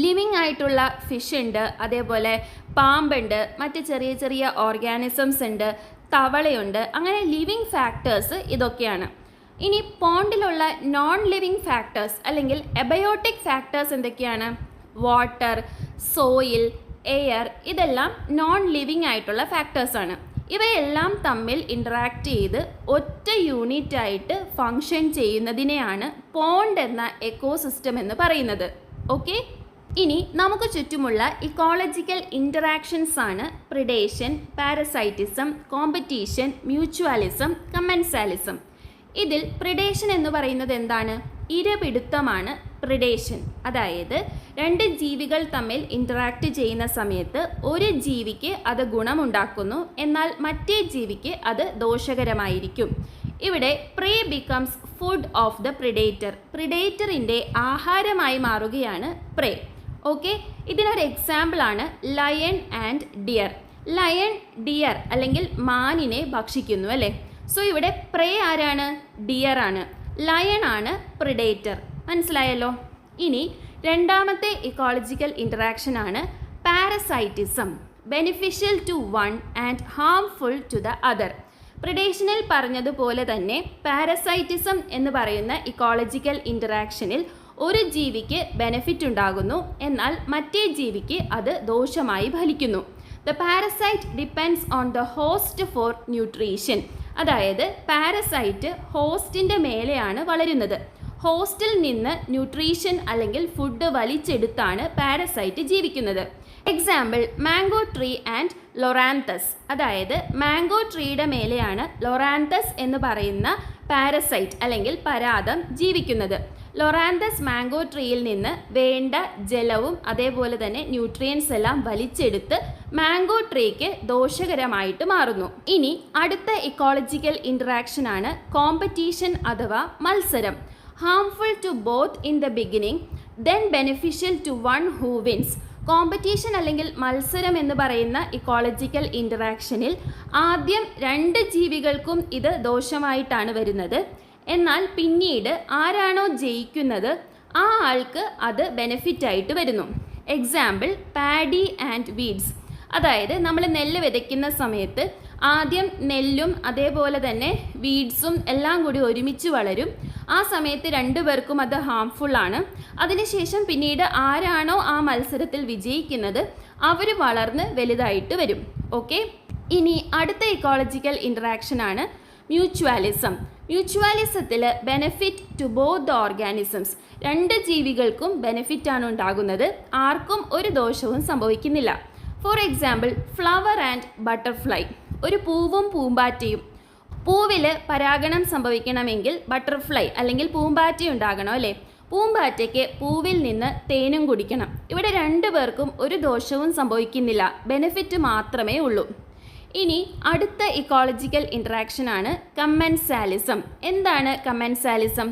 ലിവിങ് ആയിട്ടുള്ള ഫിഷ് ഉണ്ട്, അതേപോലെ പാമ്പുണ്ട്, മറ്റ് ചെറിയ ചെറിയ ഓർഗാനിസംസ് ഉണ്ട്, തവളയുണ്ട്. അങ്ങനെ ലിവിങ് ഫാക്ടേഴ്സ് ഇതൊക്കെയാണ്. ഇനി പോണ്ടിലുള്ള നോൺ ലിവിങ് ഫാക്ടേഴ്സ് അല്ലെങ്കിൽ എബയോട്ടിക് ഫാക്ടേഴ്സ് എന്തൊക്കെയാണ്? വാട്ടർ, സോയിൽ, എയർ, ഇതെല്ലാം നോൺ ലിവിങ് ആയിട്ടുള്ള ഫാക്ടേഴ്സാണ്. ഇവയെല്ലാം തമ്മിൽ ഇൻറ്ററാക്ട് ചെയ്ത് ഒറ്റ യൂണിറ്റ് ആയിട്ട് ഫങ്ഷൻ ചെയ്യുന്നതിനെയാണ് പോണ്ട് എന്ന എക്കോസിസ്റ്റം എന്ന് പറയുന്നത്. ഓക്കെ, ഇനി നമുക്ക് ചുറ്റുമുള്ള ഇക്കോളജിക്കൽ ഇൻറ്ററാക്ഷൻസ് ആണ് പ്രിഡേഷൻ, പാരസൈറ്റിസം, കോമ്പറ്റീഷൻ, മ്യൂച്വാലിസം, കമൻസാലിസം. ഇതിൽ പ്രിഡേഷൻ എന്ന് പറയുന്നത് എന്താണ്? ഇരപിടുത്തമാണ് പ്രിഡേഷൻ. അതായത് രണ്ട് ജീവികൾ തമ്മിൽ ഇൻറ്ററാക്ട് ചെയ്യുന്ന സമയത്ത് ഒരു ജീവിക്ക് അത് ഗുണമുണ്ടാക്കുന്നു, എന്നാൽ മറ്റേ ജീവിക്ക് അത് ദോഷകരമായിരിക്കും. ഇവിടെ prey becomes food of the predator. പ്രിഡേറ്ററിൻ്റെ ആഹാരമായി മാറുകയാണ് പ്രേ. ഓക്കെ, ഇതിനൊരു എക്സാമ്പിളാണ് lion and deer. Lion deer അല്ലെങ്കിൽ മാനിനെ ഭക്ഷിക്കുന്നു അല്ലേ? സോ ഇവിടെ പ്രേ ആരാണ്? ഡിയർ ആണ്. ലയൺ ആണ് പ്രിഡേറ്റർ. മനസ്സിലായല്ലോ? ഇനി രണ്ടാമത്തെ ഇക്കോളജിക്കൽ ഇൻറ്ററാക്ഷൻ ആണ് parasitism. Beneficial to one and harmful to the other. പ്രിഡേഷനിൽ പറഞ്ഞതുപോലെ തന്നെ പാരസൈറ്റിസം എന്ന് പറയുന്ന ഇക്കോളജിക്കൽ ഇൻറ്ററാക്ഷനിൽ ഒരു ജീവിക്ക് ബെനിഫിറ്റ് ഉണ്ടാകുന്നു, എന്നാൽ മറ്റേ ജീവിക്ക് അത് ദോഷമായി ഫലിക്കുന്നു. The parasite depends on the host for nutrition. അതായത് പാരസൈറ്റ് ഹോസ്റ്റിൻ്റെ മേലെയാണ് വളരുന്നത്. ഹോസ്റ്റിൽ നിന്ന് ന്യൂട്രീഷൻ അല്ലെങ്കിൽ ഫുഡ് വലിച്ചെടുത്താണ് പാരസൈറ്റ് ജീവിക്കുന്നത്. Example mango tree and loranthus. അതായത് മാംഗോ ട്രീയുടെ മേലെയാണ് ലൊറാന്തസ് എന്ന് പറയുന്ന പാരസൈറ്റ് അല്ലെങ്കിൽ പരാദം ജീവിക്കുന്നത്. ലൊറാന്തസ് മാംഗോ ട്രീയിൽ നിന്ന് വേണ്ട ജലവും അതേപോലെ തന്നെ ന്യൂട്രിയൻസ് എല്ലാം വലിച്ചെടുത്ത് മാംഗോ ട്രീക്ക് ദോഷകരമായിട്ട് മാറുന്നു. ഇനി അടുത്ത ഇക്കോളജിക്കൽ ഇൻറ്ററാക്ഷൻ ആണ് കോമ്പറ്റീഷൻ അഥവാ മത്സരം. Harmful to both in the beginning, then beneficial to one who wins. Competition അല്ലെങ്കിൽ മത്സരം എന്ന് പറയുന്ന ഇക്കോളജിക്കൽ ഇൻറ്ററാക്ഷനിൽ ആദ്യം രണ്ട് ജീവികൾക്കും ഇത് ദോഷമായിട്ടാണ് വരുന്നത്, എന്നാൽ പിന്നീട് ആരാണോ ജയിക്കുന്നത് ആ ആൾക്ക് അത് ബെനിഫിറ്റ് ആയിട്ട് വരുന്നു. Example paddy and weeds. അതായത് നമ്മൾ നെല്ല് വിതയ്ക്കുന്ന സമയത്ത് ആദ്യം നെല്ലും അതേപോലെ തന്നെ വീഡ്സും എല്ലാം കൂടി ഒരുമിച്ച് വളരും. ആ സമയത്ത് രണ്ടുപേർക്കും അത് ഹാംഫുൾ ആണ്. അതിനുശേഷം പിന്നീട് ആരാണോ ആ മത്സരത്തിൽ വിജയിക്കുന്നത് അവർ വളർന്ന് വലുതായിട്ട് വരും. ഓക്കെ, ഇനി അടുത്ത ഇക്കോളജിക്കൽ ഇൻറ്ററാക്ഷൻ ആണ് മ്യൂച്വാലിസം. മ്യൂച്വാലിസത്തിൽ benefit to both the organisms. രണ്ട് ജീവികൾക്കും ബെനിഫിറ്റാണ് ഉണ്ടാകുന്നത്, ആർക്കും ഒരു ദോഷവും സംഭവിക്കുന്നില്ല. For example flower and butterfly. ഒരു പൂവും പൂമ്പാറ്റയും. പൂവിൽ പരാഗണം സംഭവിക്കണമെങ്കിൽ ബട്ടർഫ്ലൈ അല്ലെങ്കിൽ പൂമ്പാറ്റ ഉണ്ടാകണം അല്ലേ? പൂമ്പാറ്റയ്ക്ക് പൂവിൽ നിന്ന് തേനും കുടിക്കണം. ഇവിടെ രണ്ടു പേർക്കും ഒരു ദോഷവും സംഭവിക്കുന്നില്ല, ബെനിഫിറ്റ് മാത്രമേ ഉള്ളൂ. ഇനി അടുത്ത ഇക്കോളജിക്കൽ ഇൻറ്ററാക്ഷൻ ആണ് കമൻസാലിസം. എന്താണ് commensalism?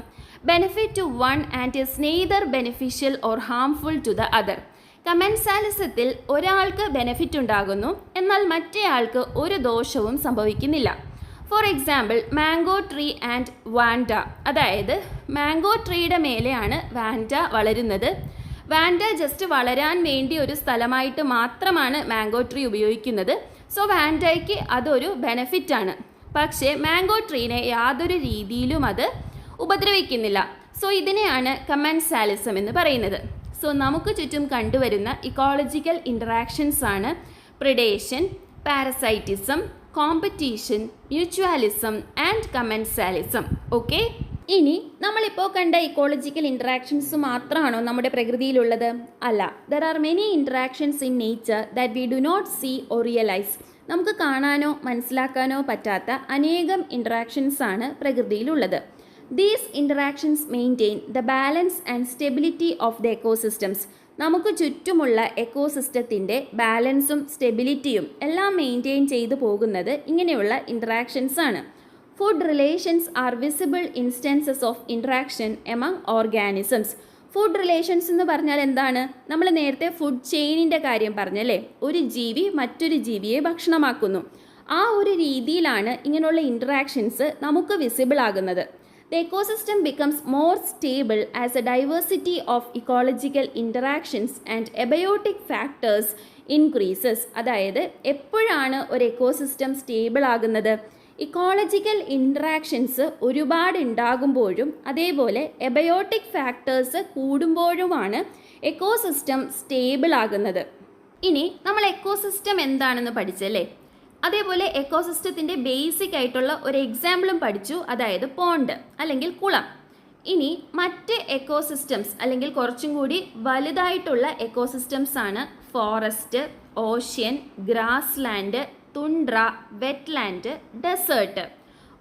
Benefit to one and is neither beneficial or harmful to the other. കമൻസാലിസത്തിൽ ഒരാൾക്ക് ബെനിഫിറ്റ് ഉണ്ടാകുന്നു, എന്നാൽ മറ്റേ ആൾക്ക് ഒരു ദോഷവും സംഭവിക്കുന്നില്ല. For example mango tree and vanda. അതായത് മാംഗോ ട്രീയുടെ മേലെയാണ് വാൻഡ വളരുന്നത്. വാൻഡ ജസ്റ്റ് വളരാൻ വേണ്ടി ഒരു സ്ഥലമായിട്ട് മാത്രമാണ് മാംഗോ ട്രീ ഉപയോഗിക്കുന്നത്. സോ വാൻഡയ്ക്ക് അതൊരു ബെനിഫിറ്റാണ്. പക്ഷേ മാംഗോ ട്രീനെ യാതൊരു രീതിയിലും അത് ഉപദ്രവിക്കുന്നില്ല. സോ ഇതിനെയാണ് കമൻസാലിസം എന്ന് പറയുന്നത്. സോ നമുക്ക് ചുറ്റും കണ്ടുവരുന്ന ഇക്കോളജിക്കൽ ഇൻറ്ററാക്ഷൻസ് ആണ് predation, parasitism, competition, mutualism and commensalism. Okay, ഇനി നമ്മളിപ്പോൾ കണ്ട ഇക്കോളജിക്കൽ ഇൻറ്ററാക്ഷൻസ് മാത്രമാണോ നമ്മുടെ പ്രകൃതിയിലുള്ളത്? അല്ല, there are many interactions in nature that we do not see or realise. നമുക്ക് കാണാനോ മനസ്സിലാക്കാനോ പറ്റാത്ത അനേകം ഇൻറ്ററാക്ഷൻസ് ആണ് പ്രകൃതിയിലുള്ളത്. These interactions maintain the balance and stability of the ecosystems. നമുക്ക് ചുറ്റുമുള്ള എക്കോസിസ്റ്റത്തിൻ്റെ ബാലൻസും സ്റ്റെബിലിറ്റിയും എല്ലാം മെയിൻറ്റെയിൻ ചെയ്തു പോകുന്നത് ഇങ്ങനെയുള്ള ഇൻറ്ററാക്ഷൻസ് ആണ്. Food relations R visible instances of interaction among organisms. Food relations എന്ന് പറഞ്ഞാൽ എന്താണ്? നമ്മൾ നേരത്തെ ഫുഡ് ചെയിനിൻ്റെ കാര്യം പറഞ്ഞല്ലേ, ഒരു ജീവി മറ്റൊരു ജീവിയെ ഭക്ഷണമാക്കുന്നു. ആ ഒരു രീതിയിലാണ് ഇങ്ങനെയുള്ള ഇൻറ്ററാക്ഷൻസ് നമുക്ക് വിസിബിൾ ആകുന്നത്. The ecosystem becomes more stable as a diversity of ecological interactions and abiotic factors increases. അതായത് എപ്പോഴാണ് ഒരു എക്കോസിസ്റ്റം സ്റ്റേബിൾ ആകുന്നത്? ഇക്കോളജിക്കൽ ഇൻട്രാക്ഷൻസ് ഒരുപാട് ഉണ്ടാകുമ്പോഴും അതേപോലെ എബയോട്ടിക് ഫാക്ടേഴ്സ് കൂടുമ്പോഴുമാണ് എക്കോസിസ്റ്റം സ്റ്റേബിൾ ആകുന്നത്. ഇനി നമ്മൾ എക്കോസിസ്റ്റം എന്താണെന്ന് പഠിച്ചല്ലേ, അതേപോലെ എക്കോസിസ്റ്റത്തിൻ്റെ ബേസിക് ആയിട്ടുള്ള ഒരു എക്സാമ്പിളും പഠിച്ചു, അതായത് പോണ്ട് അല്ലെങ്കിൽ കുളം. ഇനി മറ്റ് എക്കോസിസ്റ്റംസ് അല്ലെങ്കിൽ കുറച്ചും കൂടി വലുതായിട്ടുള്ള എക്കോസിസ്റ്റംസ് ആണ് forest, ocean, grassland, tundra, wetland, desert.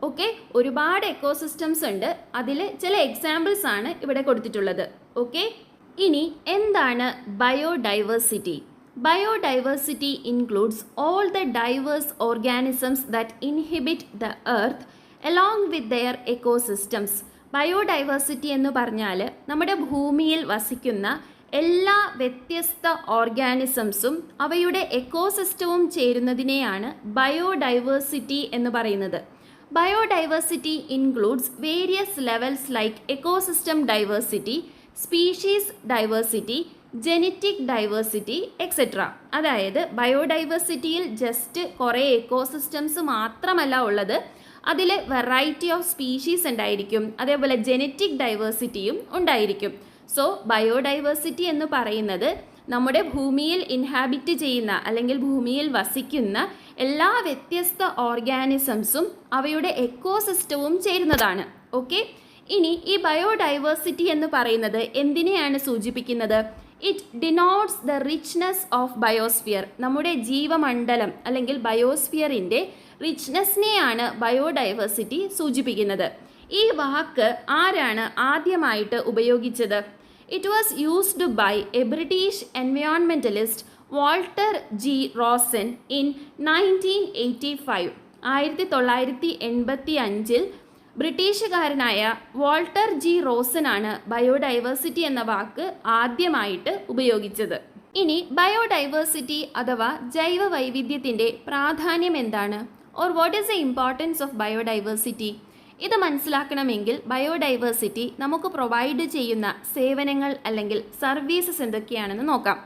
Okay, ഒരുപാട് എക്കോസിസ്റ്റംസ് ഉണ്ട്. അതിൽ ചില എക്സാമ്പിൾസ് ആണ് ഇവിടെ കൊടുത്തിട്ടുള്ളത്. ഓക്കെ, ഇനി എന്താണ് biodiversity? Biodiversity includes all the diverse organisms that inhabit the earth along with their ecosystems. Biodiversity എന്ന് പറഞ്ഞാൽ നമ്മുടെ ഭൂമിയിൽ വസിക്കുന്ന എല്ലാ വ്യത്യസ്ത ഓർഗാനിസംസും അവയുടെ എക്കോസിസ്റ്റവും ചേരുന്നതിനെയാണ് ബയോഡൈവേഴ്സിറ്റി എന്ന് പറയുന്നത്. Biodiversity includes various levels like ecosystem diversity, species diversity, genetic diversity etcetera. അതായത് ബയോഡൈവേഴ്സിറ്റിയിൽ ജസ്റ്റ് കുറേ എക്കോസിസ്റ്റംസ് മാത്രമല്ല ഉള്ളത്, അതിൽ വെറൈറ്റി ഓഫ് സ്പീഷീസ് ഉണ്ടായിരിക്കും, അതേപോലെ ജെനറ്റിക് ഡൈവേഴ്സിറ്റിയും ഉണ്ടായിരിക്കും. സോ ബയോഡൈവേഴ്സിറ്റി എന്ന് പറയുന്നത് നമ്മുടെ ഭൂമിയിൽ ഇൻഹാബിറ്റ് ചെയ്യുന്ന അല്ലെങ്കിൽ ഭൂമിയിൽ വസിക്കുന്ന എല്ലാ വ്യത്യസ്ത ഓർഗാനിസംസും അവയുടെ എക്കോസിസ്റ്റവും ചേരുന്നതാണ്. ഓക്കെ, ഇനി ഈ ബയോഡൈവേഴ്സിറ്റി എന്ന് പറയുന്നത് എന്തിനെയാണ് സൂചിപ്പിക്കുന്നത്? It denotes the richness of biosphere. നമ്മുടെ ജീവമണ്ഡലം അല്ലെങ്കിൽ ബയോസ്ഫിയറിൻ്റെ റിച്ച്നെസ്സിനെയാണ് ബയോഡൈവേഴ്സിറ്റി സൂചിപ്പിക്കുന്നത്. ഈ വാക്ക് ആരാണ് ആദ്യമായിട്ട് ഉപയോഗിച്ചത്? It was used by a British environmentalist Walter G Rosen in 1985. 1985 ബ്രിട്ടീഷുകാരനായ വാൾട്ടർ ജി റോസനാണ് ബയോഡൈവേഴ്സിറ്റി എന്ന വാക്ക് ആദ്യമായിട്ട് ഉപയോഗിച്ചത്. ഇനി ബയോഡൈവേഴ്സിറ്റി അഥവാ ജൈവ വൈവിധ്യത്തിൻ്റെ പ്രാധാന്യം എന്താണ്? Or what is the importance of biodiversity? ഇത് മനസ്സിലാക്കണമെങ്കിൽ ബയോഡൈവേഴ്സിറ്റി നമുക്ക് പ്രൊവൈഡ് ചെയ്യുന്ന സേവനങ്ങൾ അല്ലെങ്കിൽ സർവീസസ് എന്തൊക്കെയാണെന്ന് നോക്കാം.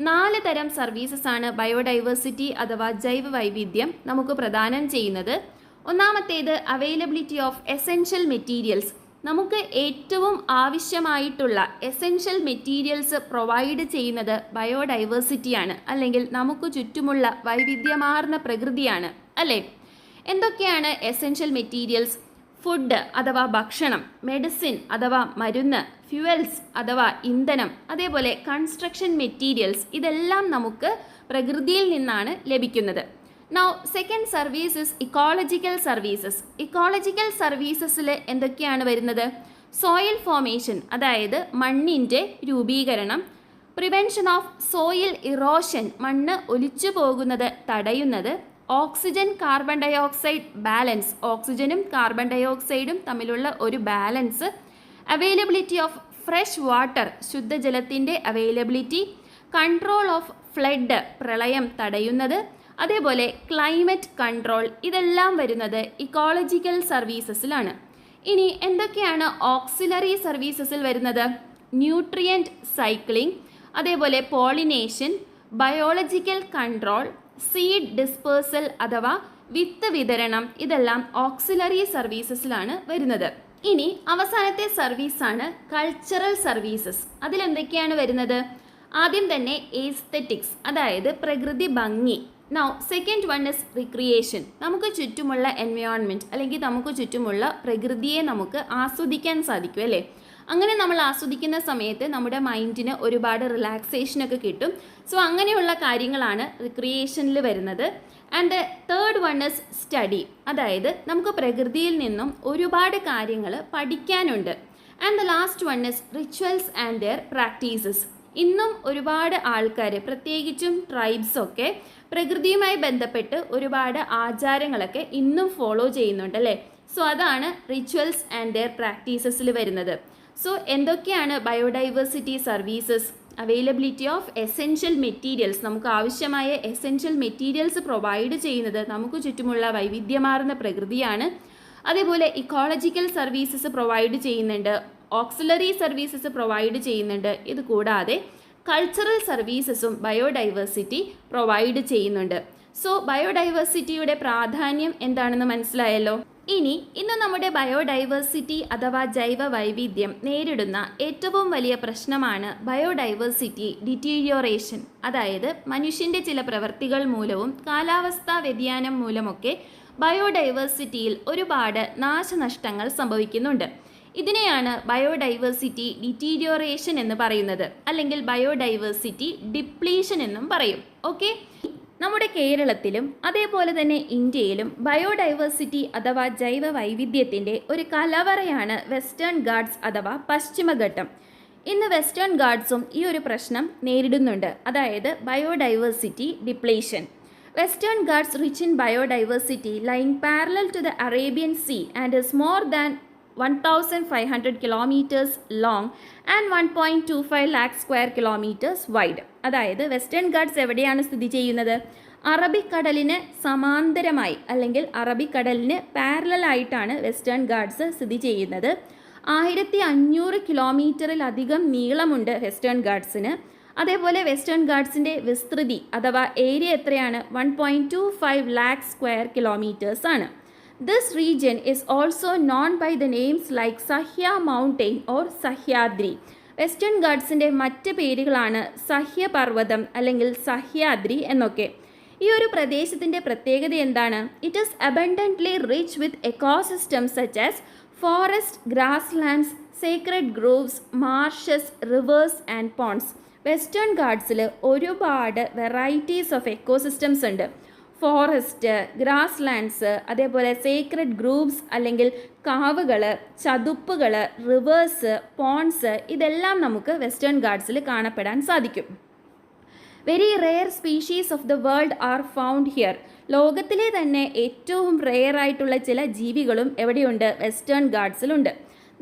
4 തരം സർവീസസ് ആണ് ബയോഡൈവേഴ്സിറ്റി അഥവാ ജൈവ വൈവിധ്യം നമുക്ക് പ്രദാനം ചെയ്യുന്നത്. ഒന്നാമത്തേത് അവൈലബിലിറ്റി ഓഫ് എസെൻഷ്യൽ മെറ്റീരിയൽസ്. നമുക്ക് ഏറ്റവും ആവശ്യമായിട്ടുള്ള എസെൻഷ്യൽ മെറ്റീരിയൽസ് പ്രൊവൈഡ് ചെയ്യുന്നത് ബയോഡൈവേഴ്സിറ്റിയാണ്, അല്ലെങ്കിൽ നമുക്ക് ചുറ്റുമുള്ള വൈവിധ്യമാർന്ന പ്രകൃതിയാണ്, അല്ലേ? എന്തൊക്കെയാണ് എസെൻഷ്യൽ മെറ്റീരിയൽസ്? ഫുഡ് അഥവാ ഭക്ഷണം, മെഡിസിൻ അഥവാ മരുന്ന്, ഫ്യൂവൽസ് അഥവാ ഇന്ധനം, അതേപോലെ കൺസ്ട്രക്ഷൻ മെറ്റീരിയൽസ്, ഇതെല്ലാം നമുക്ക് പ്രകൃതിയിൽ നിന്നാണ് ലഭിക്കുന്നത്. Now second service is ecological services. Ecological സർവീസസിൽ എന്തൊക്കെയാണ് വരുന്നത്? സോയിൽ ഫോമേഷൻ, അതായത് മണ്ണിൻ്റെ രൂപീകരണം, പ്രിവെൻഷൻ ഓഫ് സോയിൽ ഇറോഷൻ, മണ്ണ് ഒലിച്ചു പോകുന്നത് തടയുന്നത്, ഓക്സിജൻ കാർബൺ ഡയോക്സൈഡ് ബാലൻസ്, ഓക്സിജനും കാർബൺ ഡയോക്സൈഡും തമ്മിലുള്ള ഒരു balance, availability of fresh water, ശുദ്ധജലത്തിൻ്റെ അവൈലബിലിറ്റി, കൺട്രോൾ ഓഫ് ഫ്ലഡ്, പ്രളയം തടയുന്നത്, അതേപോലെ ക്ലൈമറ്റ് കൺട്രോൾ, ഇതെല്ലാം വരുന്നത് ഇക്കോളജിക്കൽ സർവീസസിലാണ്. ഇനി എന്തൊക്കെയാണ് ഓക്സിലറി സർവീസസിൽ വരുന്നത്? ന്യൂട്രിയൻറ്റ് സൈക്ലിംഗ്, അതേപോലെ pollination, biological control, seed dispersal അഥവാ വിത്ത് വിതരണം, ഇതെല്ലാം ഓക്സിലറി സർവീസസിലാണ് വരുന്നത്. ഇനി അവസാനത്തെ സർവീസാണ് കൾച്ചറൽ സർവീസസ്. അതിലെന്തൊക്കെയാണ് വരുന്നത്? ആദ്യം തന്നെ എസ്തെറ്റിക്സ്, അതായത് പ്രകൃതി ഭംഗി. Now second one is recreation. നമുക്ക് ചുറ്റുമുള്ള എൻവയോൺമെൻറ്റ് അല്ലെങ്കിൽ നമുക്ക് ചുറ്റുമുള്ള പ്രകൃതിയെ നമുക്ക് ആസ്വദിക്കാൻ സാധിക്കും, അല്ലേ? അങ്ങനെ നമ്മൾ ആസ്വദിക്കുന്ന സമയത്ത് നമ്മുടെ മൈൻഡിന് ഒരുപാട് റിലാക്സേഷനൊക്കെ കിട്ടും. സോ അങ്ങനെയുള്ള കാര്യങ്ങളാണ് റിക്രിയേഷനിൽ വരുന്നത്. And third one is study. അതായത് നമുക്ക് പ്രകൃതിയിൽ നിന്നും ഒരുപാട് കാര്യങ്ങൾ പഠിക്കാനുണ്ട്. And the last one is rituals and their practices. ഇന്നും ഒരുപാട് ആൾക്കാർ, പ്രത്യേകിച്ചും ട്രൈബ്സൊക്കെ പ്രകൃതിയുമായി ബന്ധപ്പെട്ട് ഒരുപാട് ആചാരങ്ങളൊക്കെ ഇന്നും ഫോളോ ചെയ്യുന്നുണ്ട് അല്ലേ. സോ അതാണ് റിച്വൽസ് ആൻഡ് ദെയർ പ്രാക്ടീസസിൽ വരുന്നത്. സോ എന്തൊക്കെയാണ് biodiversity services? Availability of essential materials. നമുക്ക് ആവശ്യമായ എസെൻഷ്യൽ മെറ്റീരിയൽസ് പ്രൊവൈഡ് ചെയ്യുന്നത് നമുക്ക് ചുറ്റുമുള്ള വൈവിധ്യമാർന്ന പ്രകൃതിയാണ്. അതേപോലെ ഇക്കോളജിക്കൽ സർവീസസ് പ്രൊവൈഡ് ചെയ്യുന്നുണ്ട്, ഓക്സിലറി സർവീസസ് പ്രൊവൈഡ് ചെയ്യുന്നുണ്ട്. ഇത് കൂടാതെ കൾച്ചറൽ സർവീസസും ബയോഡൈവേഴ്സിറ്റി പ്രൊവൈഡ് ചെയ്യുന്നുണ്ട്. സോ ബയോഡൈവേഴ്സിറ്റിയുടെ പ്രാധാന്യം എന്താണെന്ന് മനസ്സിലായല്ലോ. ഇന്ന് നമ്മുടെ ബയോഡൈവേഴ്സിറ്റി അഥവാ ജൈവ വൈവിധ്യം നേരിടുന്ന ഏറ്റവും വലിയ പ്രശ്നമാണ് ബയോഡൈവേഴ്സിറ്റി ഡിറ്റീരിയോറേഷൻ. അതായത് മനുഷ്യൻ്റെ ചില പ്രവൃത്തികൾ മൂലവും കാലാവസ്ഥാ വ്യതിയാനം മൂലമൊക്കെ ബയോഡൈവേഴ്സിറ്റിയിൽ ഒരുപാട് നാശനഷ്ടങ്ങൾ സംഭവിക്കുന്നുണ്ട്. ഇതിനെയാണ് ബയോഡൈവേഴ്സിറ്റി ഡിറ്റീരിയോറേഷൻ എന്ന് പറയുന്നത്, അല്ലെങ്കിൽ ബയോഡൈവേഴ്സിറ്റി ഡിപ്ലീഷൻ എന്നും പറയും. ഓക്കെ, നമ്മുടെ കേരളത്തിലും അതേപോലെ തന്നെ ഇന്ത്യയിലും ബയോഡൈവേഴ്സിറ്റി അഥവാ ജൈവ വൈവിധ്യത്തിൻ്റെ ഒരു കലവറയാണ് വെസ്റ്റേൺ ഗാട്സ് അഥവാ പശ്ചിമഘട്ടം. ഇന്ന് വെസ്റ്റേൺ ഗാട്സും ഈ ഒരു പ്രശ്നം നേരിടുന്നുണ്ട്, അതായത് biodiversity depletion. Western Ghats rich in biodiversity lying parallel to the Arabian Sea and is more than 1,500 kilometers long and 1.25 lakh square kilometers wide. അതായത് വെസ്റ്റേൺ ഗാട്സ് എവിടെയാണ് സ്ഥിതി ചെയ്യുന്നത്? അറബിക്കടലിന് സമാന്തരമായി അല്ലെങ്കിൽ അറബിക്കടലിന് പാരലലായിട്ടാണ് വെസ്റ്റേൺ ഗാട്സ് സ്ഥിതി ചെയ്യുന്നത്. 1500 കിലോമീറ്ററിലധികം നീളമുണ്ട് വെസ്റ്റേൺ ഗാട്സിന്. അതേപോലെ വെസ്റ്റേൺ ഗാട്സിൻ്റെ വിസ്തൃതി അഥവാ ഏരിയ എത്രയാണ്? 1.25 lakh square kilometers ആണ്. This region is also known by the names like Sahya Mountain or Sahyadri. Western ഗാട്സിൻ്റെ മറ്റ് പേരുകളാണ് സഹ്യപർവ്വതം അല്ലെങ്കിൽ സഹ്യാദ്രി എന്നൊക്കെ. ഈ ഒരു പ്രദേശത്തിൻ്റെ പ്രത്യേകത എന്താണ്? It is abundantly rich with ecosystems such as forest, grass lands, sacred groves, marshes, rivers and ponds. Western ഗാട്സിൽ ഒരുപാട് വെറൈറ്റീസ് ഓഫ് എക്കോസിസ്റ്റംസ് ഉണ്ട്. ഫോറസ്റ്റ്, ഗ്രാസ് ലാൻഡ്സ്, അതേപോലെ സേക്രഡ് ഗ്രൂപ്സ് അല്ലെങ്കിൽ കാവുകൾ, ചതുപ്പുകൾ, റിവേഴ്സ്, പോൺസ്, ഇതെല്ലാം നമുക്ക് വെസ്റ്റേൺ ഗാട്സിൽ കാണപ്പെടാൻ സാധിക്കും. Very rare species of the world are found here. ലോകത്തിലെ തന്നെ ഏറ്റവും റെയർ ആയിട്ടുള്ള ചില ജീവികളും എവിടെയുണ്ട്? Western ഗാട്സിലുണ്ട്.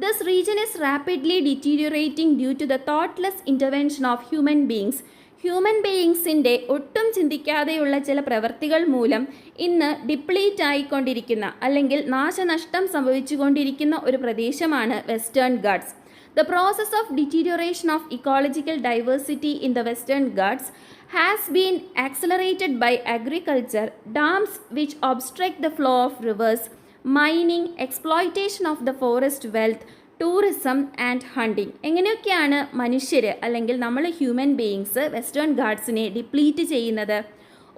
This region is rapidly deteriorating due to the thoughtless intervention of human beings. Human ബീയിങ്സിൻ്റെ ഒട്ടും ചിന്തിക്കാതെയുള്ള ചില പ്രവൃത്തികൾ മൂലം ഇന്ന് ഡിപ്ലീറ്റ് ആയിക്കൊണ്ടിരിക്കുന്ന അല്ലെങ്കിൽ നാശനഷ്ടം സംഭവിച്ചുകൊണ്ടിരിക്കുന്ന ഒരു പ്രദേശമാണ് western Ghats. The process of deterioration of ecological diversity in the Western Ghats has been accelerated by agriculture, dams which obstruct the flow of rivers, mining, exploitation of the forest wealth, tourism and hunting. എങ്ങനെയൊക്കെയാണ് മനുഷ്യർ അല്ലെങ്കിൽ നമ്മൾ human beings western ഗാട്സിനെ deplete ചെയ്യുന്നത്?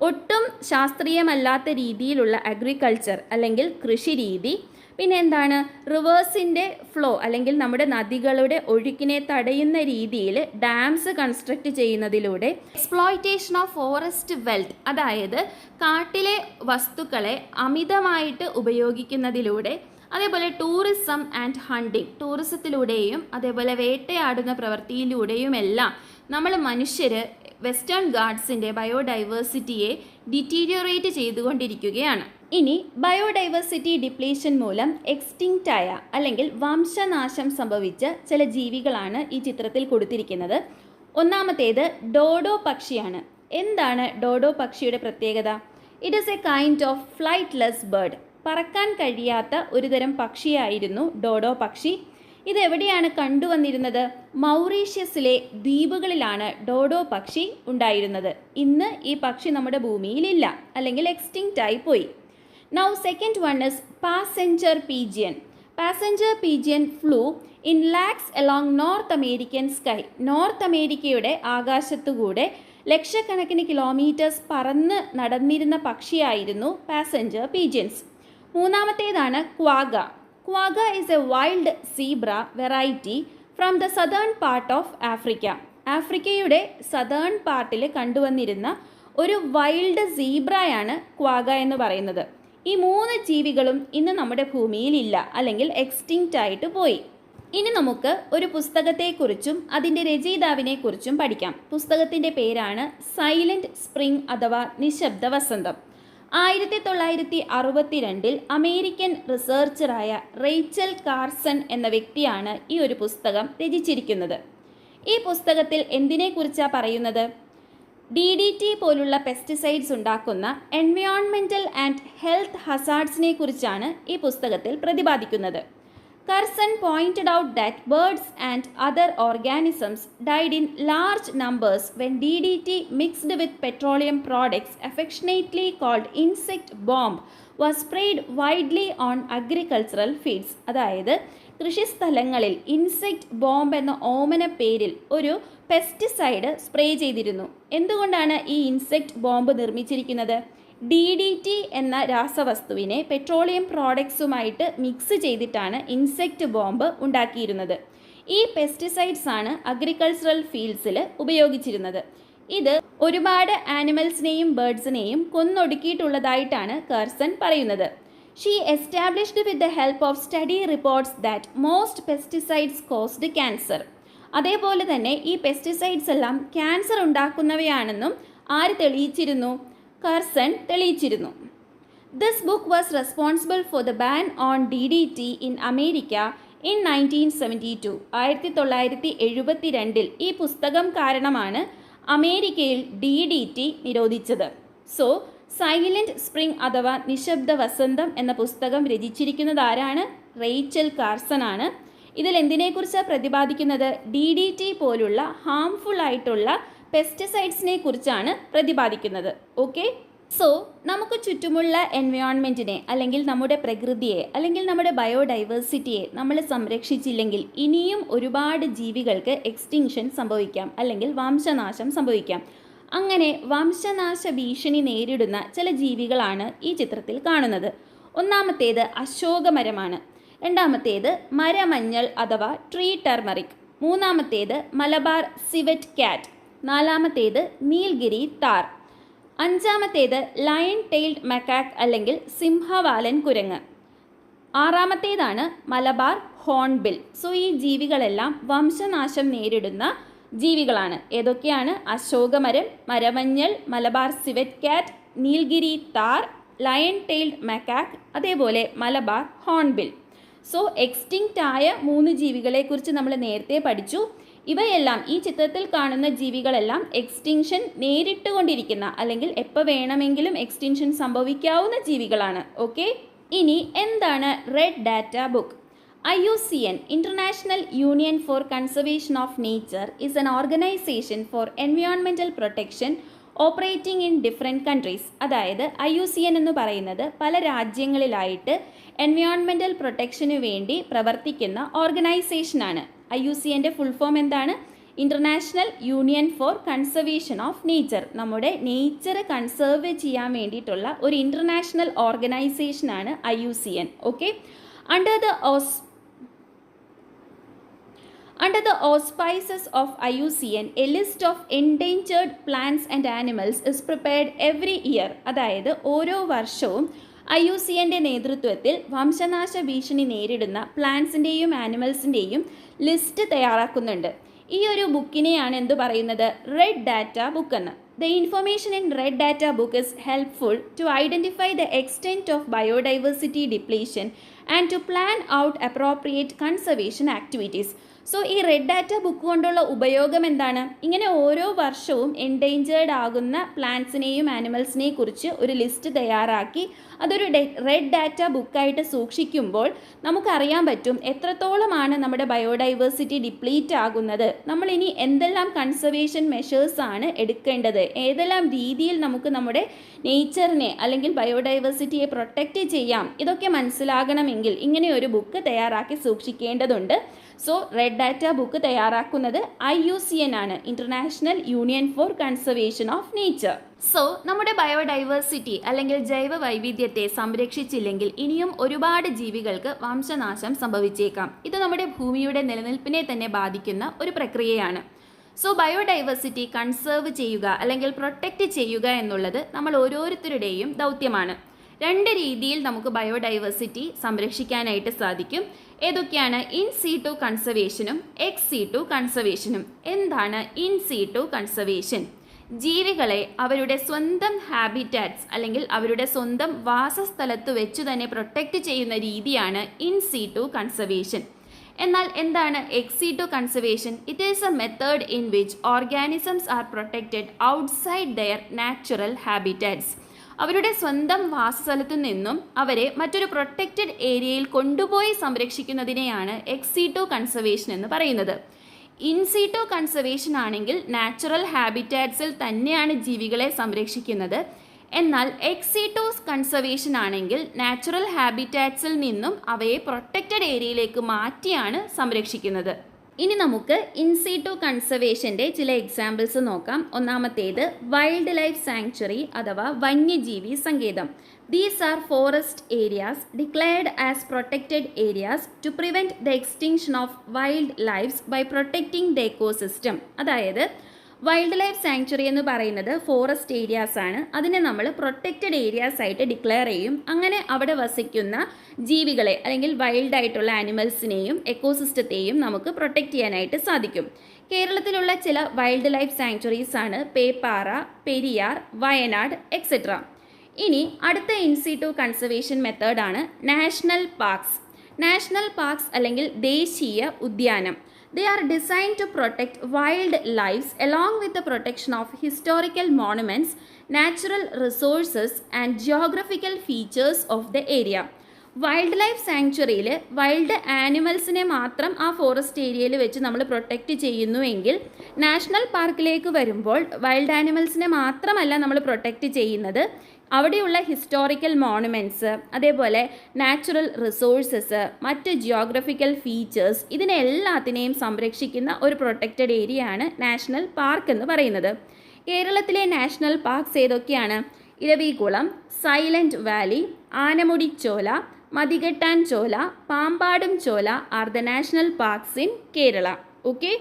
ഒട്ടും ശാസ്ത്രീയമല്ലാത്ത രീതിയിലുള്ള agriculture അല്ലെങ്കിൽ കൃഷി രീതി, പിന്നെ എന്താണ്, റിവേഴ്സിൻ്റെ ഫ്ലോ അല്ലെങ്കിൽ നമ്മുടെ നദികളുടെ ഒഴുക്കിനെ തടയുന്ന രീതിയിൽ ഡാംസ് കൺസ്ട്രക്റ്റ് ചെയ്യുന്നതിലൂടെ, എക്സ്പ്ലോയിറ്റേഷൻ ഓഫ് ഫോറസ്റ്റ് വെൽത്ത് അതായത് കാട്ടിലെ വസ്തുക്കളെ അമിതമായിട്ട് ഉപയോഗിക്കുന്നതിലൂടെ, അതേപോലെ ടൂറിസം ആൻഡ് ഹണ്ടിങ് ടൂറിസത്തിലൂടെയും അതേപോലെ വേട്ടയാടുന്ന പ്രവൃത്തിയിലൂടെയുമെല്ലാം നമ്മൾ മനുഷ്യർ വെസ്റ്റേൺ ഗാട്സിൻ്റെ ബയോഡൈവേഴ്സിറ്റിയെ ഡിറ്റീരിയോറേറ്റ് ചെയ്തുകൊണ്ടിരിക്കുകയാണ്. ഇനി ബയോഡൈവേഴ്സിറ്റി ഡിപ്ലീഷൻ മൂലം എക്സ്റ്റിങ്ക്റ്റ് ആയ അല്ലെങ്കിൽ വംശനാശം സംഭവിച്ച ചില ജീവികളാണ് ഈ ചിത്രത്തിൽ കൊടുത്തിരിക്കുന്നത്. ഒന്നാമത്തേത് ഡോഡോ പക്ഷിയാണ്. എന്താണ് ഡോഡോ പക്ഷിയുടെ പ്രത്യേകത? It is A kind of flightless bird. പറക്കാൻ കഴിയാത്ത ഒരുതരം പക്ഷിയായിരുന്നു ഡോഡോ പക്ഷി. ഇതെവിടെയാണ് കണ്ടുവന്നിരുന്നത്? മൗറീഷ്യസിലെ ദ്വീപുകളിലാണ് ഡോഡോ പക്ഷി ഉണ്ടായിരുന്നത്. ഇന്ന് ഈ പക്ഷി നമ്മുടെ ഭൂമിയിലില്ല അല്ലെങ്കിൽ എക്സ്റ്റിങ്ക്റ്റ് ആയി പോയി. Now second one is passenger pigeon. Passenger pigeon flew in lakhs along North American sky. North അമേരിക്കയുടെ ആകാശത്തുകൂടെ ലക്ഷക്കണക്കിന് കിലോമീറ്റേഴ്സ് പറന്ന് നടന്നിരുന്ന പക്ഷിയായിരുന്നു പാസഞ്ചർ പീജിയൻസ്. മൂന്നാമത്തേതാണ് quagga. Quagga is a wild zebra variety from the southern part of Africa. ആഫ്രിക്കയുടെ southern പാർട്ടിൽ കണ്ടുവന്നിരുന്ന ഒരു വൈൽഡ് സീബ്രയാണ് ക്വാഗ എന്ന് പറയുന്നത്. ഈ 3 ജീവികളും ഇന്ന് നമ്മുടെ ഭൂമിയിലില്ല, അല്ലെങ്കിൽ എക്സ്റ്റിങ്ക്റ്റ് ആയിട്ട് പോയി. ഇനി നമുക്ക് ഒരു പുസ്തകത്തെക്കുറിച്ചും അതിൻ്റെ രചയിതാവിനെക്കുറിച്ചും പഠിക്കാം. പുസ്തകത്തിൻ്റെ പേരാണ് സൈലൻറ്റ് സ്പ്രിംഗ് അഥവാ നിശബ്ദ വസന്തം. 1962 അമേരിക്കൻ റിസർച്ചറായ റേച്ചൽ കാർസൺ എന്ന വ്യക്തിയാണ് ഈ ഒരു പുസ്തകം രചിച്ചിരിക്കുന്നത്. ഈ പുസ്തകത്തിൽ എന്തിനെക്കുറിച്ചാണ് പറയുന്നത്? DDT പോലുള്ള പെസ്റ്റിസൈഡ്സ് ഉണ്ടാക്കുന്ന എൻവയോൺമെൻറ്റൽ ആൻഡ് ഹെൽത്ത് ഹസാർഡ്സിനെ കുറിച്ചാണ് ഈ പുസ്തകത്തിൽ പ്രതിപാദിക്കുന്നത്. Carson pointed out that birds and other organisms died in large numbers when DDT mixed with petroleum products, affectionately called insect bomb, was sprayed widely on agricultural fields. അതായത് കൃഷിസ്ഥലങ്ങളിൽ insect bomb എന്ന ഓമന പേരിൽ ഒരു pesticide spray ചെയ്തിരുന്നു. എന്തുകൊണ്ടാണ് ഈ insect bomb നിർമ്മിച്ചിരിക്കുന്നത്? DDT എന്ന രാസവസ്തുവിനെ പെട്രോളിയം പ്രോഡക്ട്സുമായിട്ട് മിക്സ് ചെയ്തിട്ടാണ് ഇൻസെക്റ്റ് ബോംബ് ഉണ്ടാക്കിയിരുന്നത്. ഈ പെസ്റ്റിസൈഡ്സ് ആണ് അഗ്രികൾച്ചറൽ ഫീൽഡ്സിൽ ഉപയോഗിച്ചിരുന്നത്. ഇത് ഒരുപാട് ആനിമൽസിനെയും ബേർഡ്സിനെയും കൊന്നൊടുക്കിയിട്ടുള്ളതായിട്ടാണ് കാർസൺ പറയുന്നത്. She established with the help of study reports that most pesticides caused cancer. അതേപോലെ തന്നെ ഈ പെസ്റ്റിസൈഡ്സ് എല്ലാം ക്യാൻസർ ഉണ്ടാക്കുന്നവയാണെന്നും ആര് തെളിയിച്ചിരുന്നു? കാർസൺ തെളിയിച്ചിരുന്നു. This book was responsible for the ban on DDT in America in 1972. 1972 ഈ പുസ്തകം കാരണമാണ് അമേരിക്കയിൽ DDT നിരോധിച്ചത്. സോ സൈലൻറ്റ് സ്പ്രിംഗ് അഥവാ നിശബ്ദ വസന്തം എന്ന പുസ്തകം രചിച്ചിരിക്കുന്നത് ആരാണ്? റേച്ചൽ കാർസൺ ആണ്. ഇതിൽ എന്തിനെക്കുറിച്ചാണ് പ്രതിപാദിക്കുന്നത്? DDT പോലുള്ള ഹാംഫുൾ ആയിട്ടുള്ള പെസ്റ്റിസൈഡ്സിനെ കുറിച്ചാണ് പ്രതിപാദിക്കുന്നത്. ഓക്കെ, സോ നമുക്ക് ചുറ്റുമുള്ള എൻവയോൺമെൻറ്റിനെ അല്ലെങ്കിൽ നമ്മുടെ പ്രകൃതിയെ അല്ലെങ്കിൽ നമ്മുടെ ബയോഡൈവേഴ്സിറ്റിയെ നമ്മൾ സംരക്ഷിച്ചില്ലെങ്കിൽ ഇനിയും ഒരുപാട് ജീവികൾക്ക് എക്സ്റ്റിങ്ഷൻ സംഭവിക്കാം, അല്ലെങ്കിൽ വംശനാശം സംഭവിക്കാം. അങ്ങനെ വംശനാശ ഭീഷണി നേരിടുന്ന ചില ജീവികളാണ് ഈ ചിത്രത്തിൽ കാണുന്നത്. ഒന്നാമത്തേത് അശോകമരമാണ്. രണ്ടാമത്തേത് മരമഞ്ഞൾ അഥവാ ട്രീ ടർമറിക്. മൂന്നാമത്തേത് മലബാർ സിവറ്റ് ക്യാറ്റ്. നാലാമത്തേത് നീൽഗിരി താർ. അഞ്ചാമത്തേത് ലയൺ ടെയിൽഡ് മക്കാക്ക് അല്ലെങ്കിൽ സിംഹവാലൻ കുരങ്ങ്. ആറാമത്തേതാണ് മലബാർ ഹോൺബിൽ. സോ ഈ ജീവികളെല്ലാം വംശനാശം നേരിടുന്ന ജീവികളാണ്. ഏതൊക്കെയാണ്? അശോകമരം, മരമഞ്ഞൾ, Malabar civet cat, Nilgiri tahr, lion tailed macaque, അതേപോലെ മലബാർ ഹോൺബിൽ. സോ എക്സ്റ്റിങ്ക്റ്റ് ആയ 3 ജീവികളെക്കുറിച്ച് നമ്മൾ നേരത്തെ പഠിച്ചു. ഇവയെല്ലാം, ഈ ചിത്രത്തിൽ കാണുന്ന ജീവികളെല്ലാം എക്സ്റ്റിങ്ഷൻ നേരിട്ടുകൊണ്ടിരിക്കുന്ന അല്ലെങ്കിൽ എപ്പോൾ വേണമെങ്കിലും എക്സ്റ്റിങ്ഷൻ സംഭവിക്കാവുന്ന ജീവികളാണ്. ഓക്കെ, ഇനി എന്താണ് red data book? IUCN International Union for Conservation of Nature is an organization for environmental protection operating in different countries. അതായത് IUCN എന്ന് പറയുന്നത് പല രാജ്യങ്ങളിലായിട്ട് എൻവയോൺമെൻറ്റൽ പ്രൊട്ടക്ഷന് വേണ്ടി പ്രവർത്തിക്കുന്ന ഓർഗനൈസേഷനാണ്. IUCNൻ്റെ ഫുൾ ഫോം എന്താണ്? International Union for Conservation of Nature. നമ്മുടെ നേച്ചർ കൺസേർവ് ചെയ്യാൻ വേണ്ടിയിട്ടുള്ള ഒരു ഇൻ്റർനാഷണൽ ഓർഗനൈസേഷനാണ് IUCN. Okay, Under the auspices of IUCN, a list of endangered plants and animals is prepared every year. അതായത് ഓരോ വർഷവും IUCNൻ്റെ നേതൃത്വത്തിൽ വംശനാശ ഭീഷണി നേരിടുന്ന പ്ലാന്റ്സിൻ്റെയും ആനിമൽസിൻ്റെയും ലിസ്റ്റ് തയ്യാറാക്കുന്നുണ്ട്. ഈ ഒരു ബുക്കിനെയാണ് എന്ത് പറയുന്നത്? റെഡ് ഡാറ്റ ബുക്ക് എന്ന്. The information in Red Data book is helpful to identify the extent of biodiversity depletion and to plan out appropriate conservation activities. So ഈ റെഡ് ഡാറ്റ ബുക്ക് കൊണ്ടുള്ള ഉപയോഗം എന്താണ്? ഇങ്ങനെ ഓരോ വർഷവും എൻഡേഞ്ചേർഡ് ആകുന്ന പ്ലാന്റ്സിനെയും ആനിമൽസിനെയും കുറിച്ച് ഒരു ലിസ്റ്റ് തയ്യാറാക്കി അതൊരു റെഡ് ഡാറ്റ ബുക്കായിട്ട് സൂക്ഷിക്കുമ്പോൾ നമുക്കറിയാൻ പറ്റും എത്രത്തോളമാണ് നമ്മുടെ ബയോഡൈവേഴ്സിറ്റി ഡിപ്ലീറ്റ് ആകുന്നത്, നമ്മളിനി എന്തെല്ലാം കൺസർവേഷൻ മെഷേഴ്സാണ് എടുക്കേണ്ടത്, ഏതെല്ലാം രീതിയിൽ നമുക്ക് നമ്മുടെ നേച്ചറിനെ അല്ലെങ്കിൽ ബയോഡൈവേഴ്സിറ്റിയെ പ്രൊട്ടക്റ്റ് ചെയ്യാം. ഇതൊക്കെ മനസ്സിലാകണമെങ്കിൽ ഇങ്ങനെ ഒരു ബുക്ക് തയ്യാറാക്കി സൂക്ഷിക്കേണ്ടതുണ്ട്. സോ റെഡ് ഡാറ്റ ബുക്ക് തയ്യാറാക്കുന്നത് IUCN ആണ്, International Union for Conservation of Nature. So നമ്മുടെ ബയോഡൈവേഴ്സിറ്റി അല്ലെങ്കിൽ ജൈവ വൈവിധ്യത്തെ സംരക്ഷിച്ചില്ലെങ്കിൽ ഇനിയും ഒരുപാട് ജീവികൾക്ക് വംശനാശം സംഭവിച്ചേക്കാം. ഇത് നമ്മുടെ ഭൂമിയുടെ നിലനിൽപ്പിനെ തന്നെ ബാധിക്കുന്ന ഒരു പ്രക്രിയയാണ്. സോ ബയോഡൈവേഴ്സിറ്റി കൺസേർവ് ചെയ്യുക അല്ലെങ്കിൽ പ്രൊട്ടക്റ്റ് ചെയ്യുക എന്നുള്ളത് നമ്മൾ ഓരോരുത്തരുടെയും ദൗത്യമാണ്. 2 രീതിയിൽ നമുക്ക് ബയോഡൈവേഴ്സിറ്റി സംരക്ഷിക്കാനായിട്ട് സാധിക്കും. ഏതൊക്കെയാണ്? ഇൻ സീറ്റു കൺസർവേഷനും എക്സ് സീറ്റു കൺസർവേഷനും. എന്താണ് ഇൻ സീറ്റു കൺസർവേഷൻ? ജീവികളെ അവരുടെ സ്വന്തം ഹാബിറ്റാറ്റ്സ് അല്ലെങ്കിൽ അവരുടെ സ്വന്തം വാസസ്ഥലത്ത് വെച്ച് തന്നെ പ്രൊട്ടക്റ്റ് ചെയ്യുന്ന രീതിയാണ് ഇൻ സീറ്റു കൺസർവേഷൻ. എന്നാൽ എന്താണ് X seat conservation? It is A method in which organisms are protected outside their natural habitats. അവരുടെ സ്വന്തം വാസസ്ഥലത്തു നിന്നും അവരെ മറ്റൊരു പ്രൊട്ടക്റ്റഡ് ഏരിയയിൽ കൊണ്ടുപോയി സംരക്ഷിക്കുന്നതിനെയാണ് എക്സ് സീറ്റു കൺസർവേഷൻ എന്ന് പറയുന്നത്. ഇൻ സീറ്റു കൺസർവേഷൻ ആണെങ്കിൽ നാച്ചുറൽ ഹാബിറ്റാറ്റ്സിൽ തന്നെയാണ് ജീവികളെ സംരക്ഷിക്കുന്നത്. എന്നാൽ എക്സ് സീറ്റു കൺസർവേഷൻ ആണെങ്കിൽ നാച്ചുറൽ ഹാബിറ്റാറ്റ്സിൽ നിന്നും അവയെ പ്രൊട്ടക്റ്റഡ് ഏരിയയിലേക്ക് മാറ്റിയാണ് സംരക്ഷിക്കുന്നത്. ഇനി നമുക്ക് ഇൻ സീറ്റു കൺസർവേഷൻ്റെ ചില എക്സാമ്പിൾസ് നോക്കാം. ഒന്നാമത്തേത് വൈൽഡ് ലൈഫ് സാങ്ച്വറി അഥവാ വന്യജീവി സങ്കേതം. These are forest areas declared as protected areas to prevent the extinction of wild lives by protecting the ecosystem. അതായത് വൈൽഡ് ലൈഫ് സാങ്ച്വറി എന്ന് പറയുന്നത് ഫോറസ്റ്റ് ഏരിയാസ് ആണ്. അതിനെ നമ്മൾ പ്രൊട്ടക്റ്റഡ് ഏരിയാസ് ആയിട്ട് ഡിക്ലെയർ ചെയ്യും. അങ്ങനെ അവിടെ വസിക്കുന്ന ജീവികളെ അല്ലെങ്കിൽ വൈൽഡ് ആയിട്ടുള്ള ആനിമൽസിനെയും എക്കോസിസ്റ്റത്തെയും നമുക്ക് പ്രൊട്ടക്റ്റ് ചെയ്യാനായിട്ട് സാധിക്കും. കേരളത്തിലുള്ള ചില വൈൽഡ് ലൈഫ് സാങ്ച്വറീസ് ആണ് പേപ്പാറ, പെരിയാർ, വയനാട് എക്സെട്ര. ഇനി അടുത്ത ഇൻ സീറ്റു കൺസർവേഷൻ മെത്തേഡാണ് നാഷണൽ പാർക്സ്. നാഷണൽ പാർക്സ് അല്ലെങ്കിൽ ദേശീയ ഉദ്യാനം. They are designed to protect wild lives along with the protection of historical monuments, natural resources and geographical features of the area. Wild life സാങ്ച്വറിയിൽ wild ആനിമൽസിനെ മാത്രം ആ forest ഏരിയയിൽ വെച്ച് നമ്മൾ പ്രൊട്ടക്റ്റ് ചെയ്യുന്നുവെങ്കിൽ നാഷണൽ പാർക്കിലേക്ക് വരുമ്പോൾ വൈൽഡ് ആനിമൽസിനെ മാത്രമല്ല നമ്മൾ പ്രൊട്ടക്റ്റ് ചെയ്യുന്നത്, അവിടെയുള്ള ഹിസ്റ്റോറിക്കൽ മോണുമെൻറ്റ്സ്, അതേപോലെ നാച്ചുറൽ റിസോഴ്സസ്, മറ്റ് ജിയോഗ്രഫിക്കൽ ഫീച്ചേഴ്സ്, ഇതിനെല്ലാത്തിനെയും സംരക്ഷിക്കുന്ന ഒരു പ്രൊട്ടക്റ്റഡ് ഏരിയ ആണ് നാഷണൽ പാർക്ക് എന്ന് പറയുന്നത്. കേരളത്തിലെ നാഷണൽ പാർക്സ് ഏതൊക്കെയാണ്? Eravikulam, Silent Valley, Anamudichola, Mathikettan Chola, Pampadum Chola are the national parks in Kerala. Okay.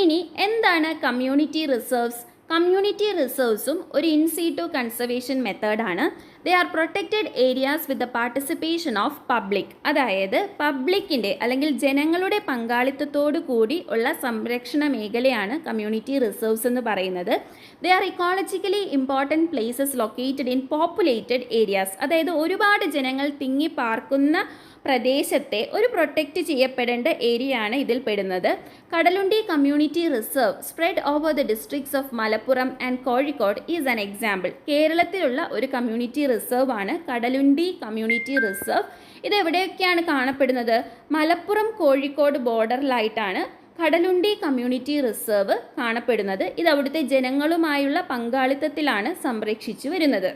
ഇനി എന്താണ് കമ്മ്യൂണിറ്റി റിസർവ്സ്? കമ്മ്യൂണിറ്റി റിസർവ്സും ഒരു ഇൻ സീറ്റു കൺസർവേഷൻ മെത്തേഡാണ്. They are protected areas with the participation of public. അതായത് പബ്ലിക്കിൻ്റെ അല്ലെങ്കിൽ ജനങ്ങളുടെ പങ്കാളിത്തത്തോടു കൂടി ഉള്ള സംരക്ഷണ മേഖലയാണ് കമ്മ്യൂണിറ്റി റിസർവ്സ് എന്ന് പറയുന്നത്. They are ecologically important places located in populated areas. അതായത് ഒരുപാട് ജനങ്ങൾ തിങ്ങി പാർക്കുന്ന പ്രദേശത്തെ ഒരു പ്രൊട്ടക്റ്റ് ചെയ്യപ്പെടേണ്ട ഏരിയ ആണ് ഇതിൽ പെടുന്നത്. Kadalundi community reserve spread over the districts of Malappuram and Kozhikode is an example. കേരളത്തിലുള്ള ഒരു കമ്മ്യൂണിറ്റി റിസർവ് ആണ് കടലുണ്ടി കമ്മ്യൂണിറ്റി റിസർവ്. ഇത് എവിടെയൊക്കെയാണ് കാണപ്പെടുന്നത്? മലപ്പുറം കോഴിക്കോട് ബോർഡറിലായിട്ടാണ് കടലുണ്ടി കമ്മ്യൂണിറ്റി റിസർവ് കാണപ്പെടുന്നത്. ഇത് അവിടുത്തെ ജനങ്ങളുമായുള്ള പങ്കാളിത്തത്തിലാണ് സംരക്ഷിച്ചു വരുന്നത്.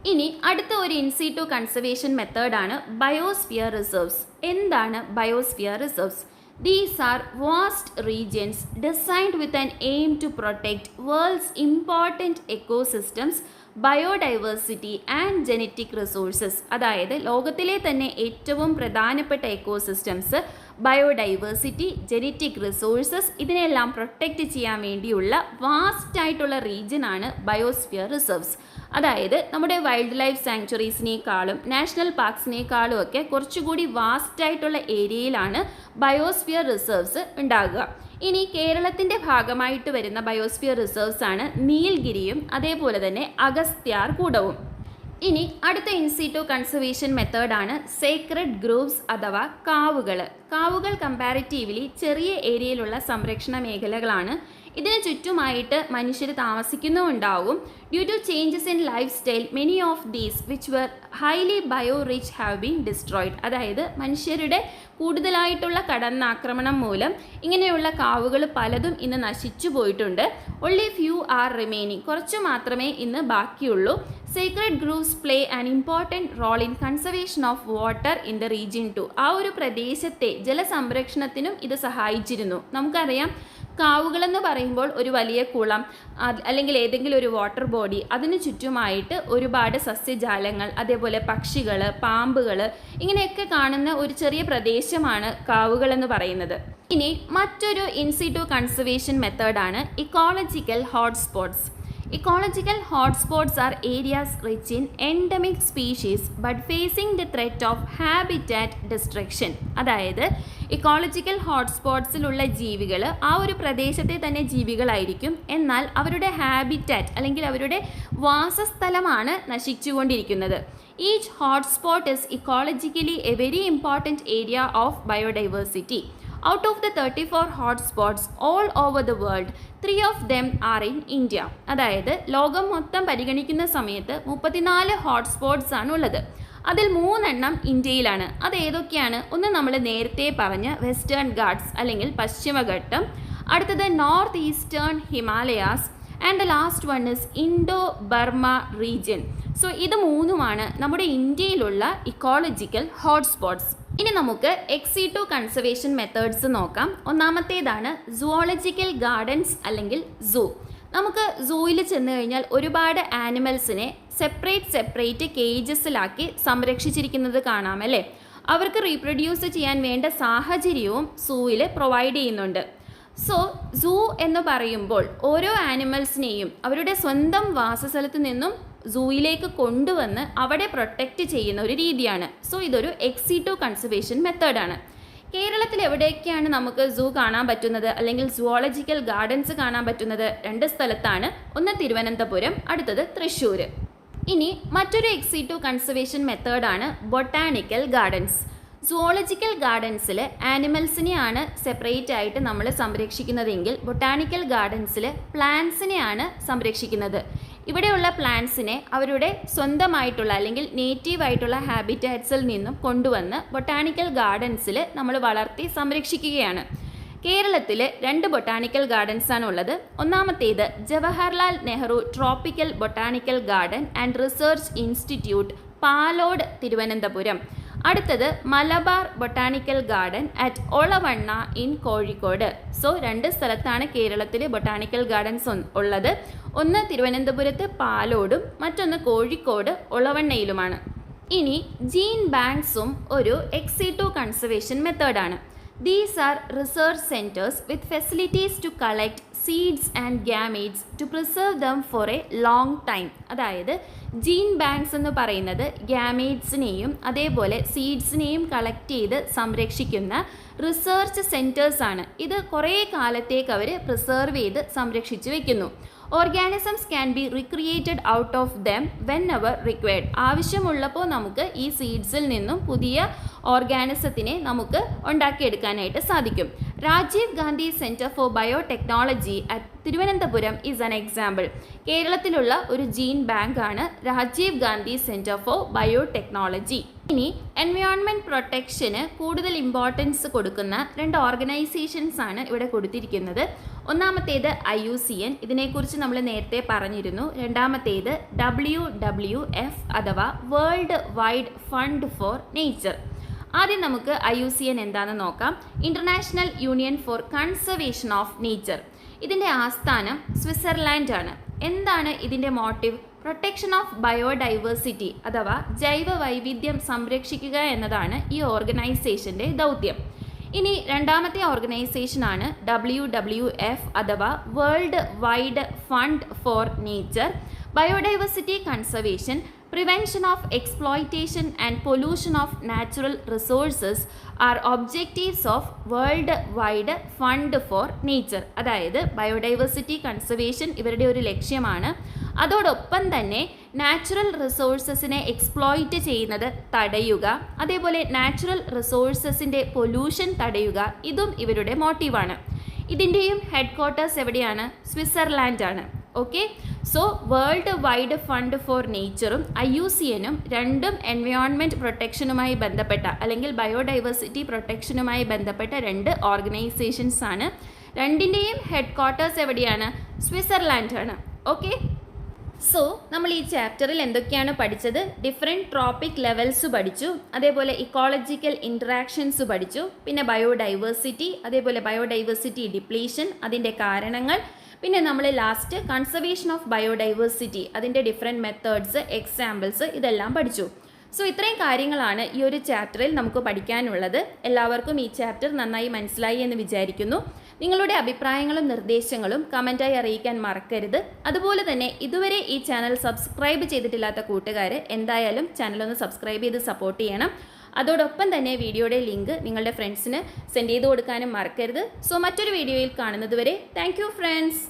ഇനി അടുത്ത ഒരു ഇൻ സീറ്റു കൺസർവേഷൻ മെത്തേഡാണ് ബയോസ്ഫിയർ റിസർവ്സ്. എന്താണ് biosphere reserves? These are vast regions designed with an aim to protect world's important ecosystems, biodiversity and genetic resources. അതായത് ലോകത്തിലെ തന്നെ ഏറ്റവും പ്രധാനപ്പെട്ട എക്കോസിസ്റ്റംസ്, ബയോഡൈവേഴ്സിറ്റി, ജെനറ്റിക് റിസോഴ്സസ്, ഇതിനെല്ലാം പ്രൊട്ടക്റ്റ് ചെയ്യാൻ വേണ്ടിയുള്ള വാസ്റ്റായിട്ടുള്ള റീജിയനാണ് ബയോസ്ഫിയർ റിസർവ്സ്. അതായത് നമ്മുടെ വൈൽഡ് ലൈഫ് സാങ്ച്വറീസിനേക്കാളും നാഷണൽ പാർക്സിനേക്കാളും ഒക്കെ കുറച്ചുകൂടി വാസ്റ്റായിട്ടുള്ള ഏരിയയിലാണ് ബയോസ്ഫിയർ റിസർവ്സ് ഉണ്ടാകുക. ഇനി കേരളത്തിൻ്റെ ഭാഗമായിട്ട് വരുന്ന ബയോസ്ഫിയർ റിസർവ്സ് ആണ് നീൽഗിരിയും അതേപോലെ തന്നെ അഗസ്ത്യാർ കൂടവും. ഇനി അടുത്ത ഇൻ സീറ്റു കൺസർവേഷൻ മെത്തേഡാണ് സേക്രഡ് ഗ്രൂവ്സ് അഥവാ കാവുകൾ. കാവുകൾ കമ്പാരിറ്റീവ്ലി ചെറിയ ഏരിയയിലുള്ള സംരക്ഷണ മേഖലകളാണ്. ഇതിന് ചുറ്റുമായിട്ട് മനുഷ്യർ താമസിക്കുന്നുണ്ടാവും. Due to changes in life style many of these which were highly bio rich have been destroyed. അതായത് മനുഷ്യരുടെ കൂടുതലായിട്ടുള്ള കടന്നാക്രമണം മൂലം ഇങ്ങനെയുള്ള കാവുകൾ പലതും ഇന്ന് നശിച്ചു പോയിട്ടുണ്ട്. only few are remaining. കുറച്ചു മാത്രമേ ഇന്ന് ബാക്കിയുള്ളൂ. sacred groves play an important role in conservation of water in the region too. ആ ഒരു പ്രദേശത്തെ ജലസംരക്ഷണത്തിനും ഇത് സഹായിച്ചിരുന്നു. നമുക്കറിയാം, കാവുകളെന്ന് പറയുമ്പോൾ ഒരു വലിയ കുളം അല്ലെങ്കിൽ ഏതെങ്കിലും ഒരു വാട്ടർ ബോഡി, അതിന് ചുറ്റുമായിട്ട് ഒരുപാട് സസ്യജാലങ്ങൾ, അതേപോലെ പക്ഷികൾ, പാമ്പുകൾ, ഇങ്ങനെയൊക്കെ കാണുന്ന ഒരു ചെറിയ പ്രദേശമാണ് കാവുകളെന്ന് പറയുന്നത്. ഇനി മറ്റൊരു ഇൻസിറ്റു കൺസർവേഷൻ മെത്തേഡാണ് ecological hotspots. Ecological hotspots are areas rich in endemic species but facing the threat of habitat destruction. അതായത് ഇക്കോളജിക്കൽ ഹോട്ട്സ്പോട്ട്സിലുള്ള ജീവികൾ ആ ഒരു പ്രദേശത്തെ തന്നെ ജീവികളായിരിക്കും, എന്നാൽ അവരുടെ ഹാബിറ്റാറ്റ് അല്ലെങ്കിൽ അവരുടെ വാസസ്ഥലമാണ് നശിച്ചുകൊണ്ടിരിക്കുന്നത്. Each hotspot is ecologically a very important area of biodiversity. Out of the 34 hotspots all over the world, 3 of them are in India. അതായത് ലോകം മൊത്തം പരിഗണിക്കുന്ന സമയത്ത് 34 ഹോട്ട്സ്പോട്ട്സ് ആണ് ഉള്ളത്. അതിൽ 3 എണ്ണം ഇന്ത്യയിലാണ്. അത് ഏതൊക്കെയാണ്? ഒന്ന് നമ്മൾ നേരത്തെ പറഞ്ഞ വെസ്റ്റേൺ ഗാട്സ് അല്ലെങ്കിൽ പശ്ചിമഘട്ടം, അടുത്തത് north eastern Himalayas, and the last one is Indo Burma region. So ഇത് 3ഉമാണ് നമ്മുടെ ഇന്ത്യയിലുള്ള ഇക്കോളജിക്കൽ ഹോട്ട്സ്പോട്ട്സ്. ഇനി നമുക്ക് എക്സിറ്റു കൺസർവേഷൻ മെത്തേഡ്സ് നോക്കാം. ഒന്നാമത്തേതാണ് സുവോളജിക്കൽ ഗാർഡൻസ് അല്ലെങ്കിൽ സൂ. നമുക്ക് സൂയിൽ ചെന്ന് കഴിഞ്ഞാൽ ഒരുപാട് ആനിമൽസിനെ സെപ്പറേറ്റ് കേജസിലാക്കി സംരക്ഷിച്ചിരിക്കുന്നത് കാണാം അല്ലേ. അവർക്ക് റീപ്രൊഡ്യൂസ് ചെയ്യാൻ വേണ്ട സാഹചര്യവും സൂവിൽ പ്രൊവൈഡ് ചെയ്യുന്നുണ്ട്. സോ സൂ എന്ന് പറയുമ്പോൾ ഓരോ ആനിമൽസിനെയും അവരുടെ സ്വന്തം വാസസ്ഥലത്ത് നിന്നും സൂയിലേക്ക് കൊണ്ടുവന്ന് അവിടെ പ്രൊട്ടക്റ്റ് ചെയ്യുന്ന ഒരു രീതിയാണ്. സോ ഇതൊരു എക്സിറ്റു കൺസർവേഷൻ മെത്തേഡാണ്. കേരളത്തിൽ എവിടെയൊക്കെയാണ് നമുക്ക് സൂ കാണാൻ പറ്റുന്നത് അല്ലെങ്കിൽ സുവോളജിക്കൽ ഗാർഡൻസ് കാണാൻ പറ്റുന്നത്? 2 സ്ഥലത്താണ്. ഒന്ന് തിരുവനന്തപുരം, അടുത്തത് തൃശ്ശൂർ. ഇനി മറ്റൊരു എക്സിറ്റു കൺസർവേഷൻ മെത്തേഡാണ് ബൊട്ടാണിക്കൽ ഗാർഡൻസ്. സുവോളജിക്കൽ ഗാർഡൻസിൽ ആനിമൽസിനെയാണ് സെപ്പറേറ്റ് ആയിട്ട് നമ്മൾ സംരക്ഷിക്കുന്നതെങ്കിൽ ബൊട്ടാണിക്കൽ ഗാർഡൻസിൽ പ്ലാന്റ്സിനെയാണ് സംരക്ഷിക്കുന്നത്. ഇവിടെയുള്ള പ്ലാന്റ്സിനെ അവരുടെ സ്വന്തമായിട്ടുള്ള അല്ലെങ്കിൽ നേറ്റീവായിട്ടുള്ള ഹാബിറ്റാറ്റ്സിൽ നിന്നും കൊണ്ടുവന്ന് ബൊട്ടാണിക്കൽ ഗാർഡൻസിൽ നമ്മൾ വളർത്തി സംരക്ഷിക്കുകയാണ്. കേരളത്തിൽ 2 ബൊട്ടാണിക്കൽ ഗാർഡൻസ് ആണ് ഉള്ളത്. ഒന്നാമത്തേത് Jawaharlal Nehru tropical botanical garden and research institute, Palode, Thiruvananthapuram. അടുത്തത് Malabar botanical garden at Olavanna in Kozhikode. So 2 സ്ഥലത്താണ് കേരളത്തിൽ ബൊട്ടാണിക്കൽ ഗാർഡൻസ് ഉള്ളത്. ഒന്ന് തിരുവനന്തപുരത്ത് പാലോടും മറ്റൊന്ന് കോഴിക്കോട് ഒളവണ്ണയിലുമാണ്. ഇനി ജീൻ ബാങ്ക്സും ഒരു എക്സിറ്റു കൺസർവേഷൻ മെത്തേഡാണ്. These are research centers with facilities to collect seeds and gametes to preserve them for a long time. അതായത് ജീൻ ബാങ്ക്സ് എന്ന് പറയുന്നത് ഗ്യാമേറ്റ്സിനെയും അതേപോലെ സീഡ്സിനെയും കളക്ട് ചെയ്ത് സംരക്ഷിക്കുന്ന റിസർച്ച് സെൻറ്റേഴ്സാണ്. ഇത് കുറേ കാലത്തേക്ക് അവർ പ്രിസർവ് ചെയ്ത് സംരക്ഷിച്ച് വെക്കുന്നു. Organisms can be റിക്രിയേറ്റഡ് out of them when ever required. ആവശ്യമുള്ളപ്പോൾ നമുക്ക് ഈ സീഡ്സിൽ നിന്നും പുതിയ ഓർഗാനിസത്തിനെ നമുക്ക് ഉണ്ടാക്കിയെടുക്കാനായിട്ട് സാധിക്കും. Rajiv Gandhi Centre for Biotechnology at Thiruvananthapuram is an example. കേരളത്തിലുള്ള ഒരു ജീൻ ബാങ്ക് ആണ് Rajiv Gandhi Centre for Biotechnology. ഇനി എൻവയോൺമെൻറ്റ് പ്രൊട്ടക്ഷന് കൂടുതൽ ഇമ്പോർട്ടൻസ് കൊടുക്കുന്ന 2 ഓർഗനൈസേഷൻസ് ആണ് ഇവിടെ കൊടുത്തിരിക്കുന്നത്. ഒന്നാമത്തേത് IUCN, ഇതിനെക്കുറിച്ച് നമ്മൾ നേരത്തെ പറഞ്ഞിരുന്നു. രണ്ടാമത്തേത് WWF അഥവാ World Wide Fund for Nature. ആദ്യം നമുക്ക് IUCN എന്താണെന്ന് നോക്കാം. International Union for Conservation of Nature. ഇതിൻ്റെ ആസ്ഥാനം സ്വിറ്റ്സർലാൻഡ് ആണ്. എന്താണ് ഇതിൻ്റെ മോട്ടീവ്? പ്രൊട്ടക്ഷൻ ഓഫ് ബയോഡൈവേഴ്സിറ്റി അഥവാ ജൈവ വൈവിധ്യം സംരക്ഷിക്കുക എന്നതാണ് ഈ ഓർഗനൈസേഷൻ്റെ ദൗത്യം. ഇനി രണ്ടാമത്തെ ഓർഗനൈസേഷനാണ് WWF അഥവാ World Wide Fund for Nature. Biodiversity conservation, prevention of exploitation and pollution of natural resources are objectives of World Wide Fund for Nature. അതായത് ബയോഡൈവേഴ്സിറ്റി കൺസർവേഷൻ ഇവരുടെ ഒരു ലക്ഷ്യമാണ്. അതോടൊപ്പം തന്നെ നാച്ചുറൽ റിസോഴ്സസിനെ എക്സ്പ്ലോയിറ്റ് ചെയ്യുന്നത് തടയുക, അതേപോലെ നാച്ചുറൽ റിസോഴ്സസിൻ്റെ പൊല്യൂഷൻ തടയുക, ഇതും ഇവരുടെ മോട്ടീവാണ്. ഇതിൻ്റെയും ഹെഡ് ക്വാർട്ടേഴ്സ് എവിടെയാണ്? സ്വിറ്റ്സർലാൻഡ് ആണ്. ഓക്കെ. So World Wide Fund for നേച്ചറും IUCNും രണ്ടും എൻവയോൺമെൻറ്റ് പ്രൊട്ടക്ഷനുമായി ബന്ധപ്പെട്ട അല്ലെങ്കിൽ ബയോഡൈവേഴ്സിറ്റി പ്രൊട്ടക്ഷനുമായി ബന്ധപ്പെട്ട രണ്ട് ഓർഗനൈസേഷൻസ് ആണ്. രണ്ടിൻ്റെയും ഹെഡ് ക്വാർട്ടേഴ്സ് എവിടെയാണ്? സ്വിറ്റ്സർലാൻഡാണ്. ഓക്കെ. സോ നമ്മൾ ഈ ചാപ്റ്ററിൽ എന്തൊക്കെയാണ് പഠിച്ചത്? ഡിഫറെൻറ്റ് ട്രോപ്പിക് ലെവൽസ് പഠിച്ചു, അതേപോലെ ഇക്കോളജിക്കൽ ഇൻട്രാക്ഷൻസ് പഠിച്ചു, പിന്നെ ബയോഡൈവേഴ്സിറ്റി, അതേപോലെ ബയോഡൈവേഴ്സിറ്റി ഡിപ്ലീഷൻ, അതിൻ്റെ കാരണങ്ങൾ, പിന്നെ നമ്മൾ ലാസ്റ്റ് കൺസർവേഷൻ ഓഫ് ബയോഡൈവേഴ്സിറ്റി, അതിൻ്റെ ഡിഫറെൻറ്റ് മെത്തേഡ്സ്, എക്സാമ്പിൾസ്, ഇതെല്ലാം പഠിച്ചു. സോ ഇത്രയും കാര്യങ്ങളാണ് ഈ ഒരു ചാപ്റ്ററിൽ നമുക്ക് പഠിക്കാനുള്ളത്. എല്ലാവർക്കും ഈ ചാപ്റ്റർ നന്നായി മനസ്സിലായി എന്ന് വിചാരിക്കുന്നു. നിങ്ങളുടെ അഭിപ്രായങ്ങളും നിർദ്ദേശങ്ങളും കമൻറ്റായി അറിയിക്കാൻ മറക്കരുത്. അതുപോലെ തന്നെ ഇതുവരെ ഈ ചാനൽ സബ്സ്ക്രൈബ് ചെയ്തിട്ടില്ലാത്ത കൂട്ടുകാർ എന്തായാലും ചാനലൊന്ന് സബ്സ്ക്രൈബ് ചെയ്ത് സപ്പോർട്ട് ചെയ്യണം. അതോടൊപ്പം തന്നെ വീഡിയോയുടെ ലിങ്ക് നിങ്ങളുടെ ഫ്രണ്ട്സിന് സെൻഡ് ചെയ്ത് കൊടുക്കാനും മറക്കരുത്. സോ മറ്റൊരു വീഡിയോയിൽ കാണുന്നത് വരെ താങ്ക് യു ഫ്രണ്ട്സ്.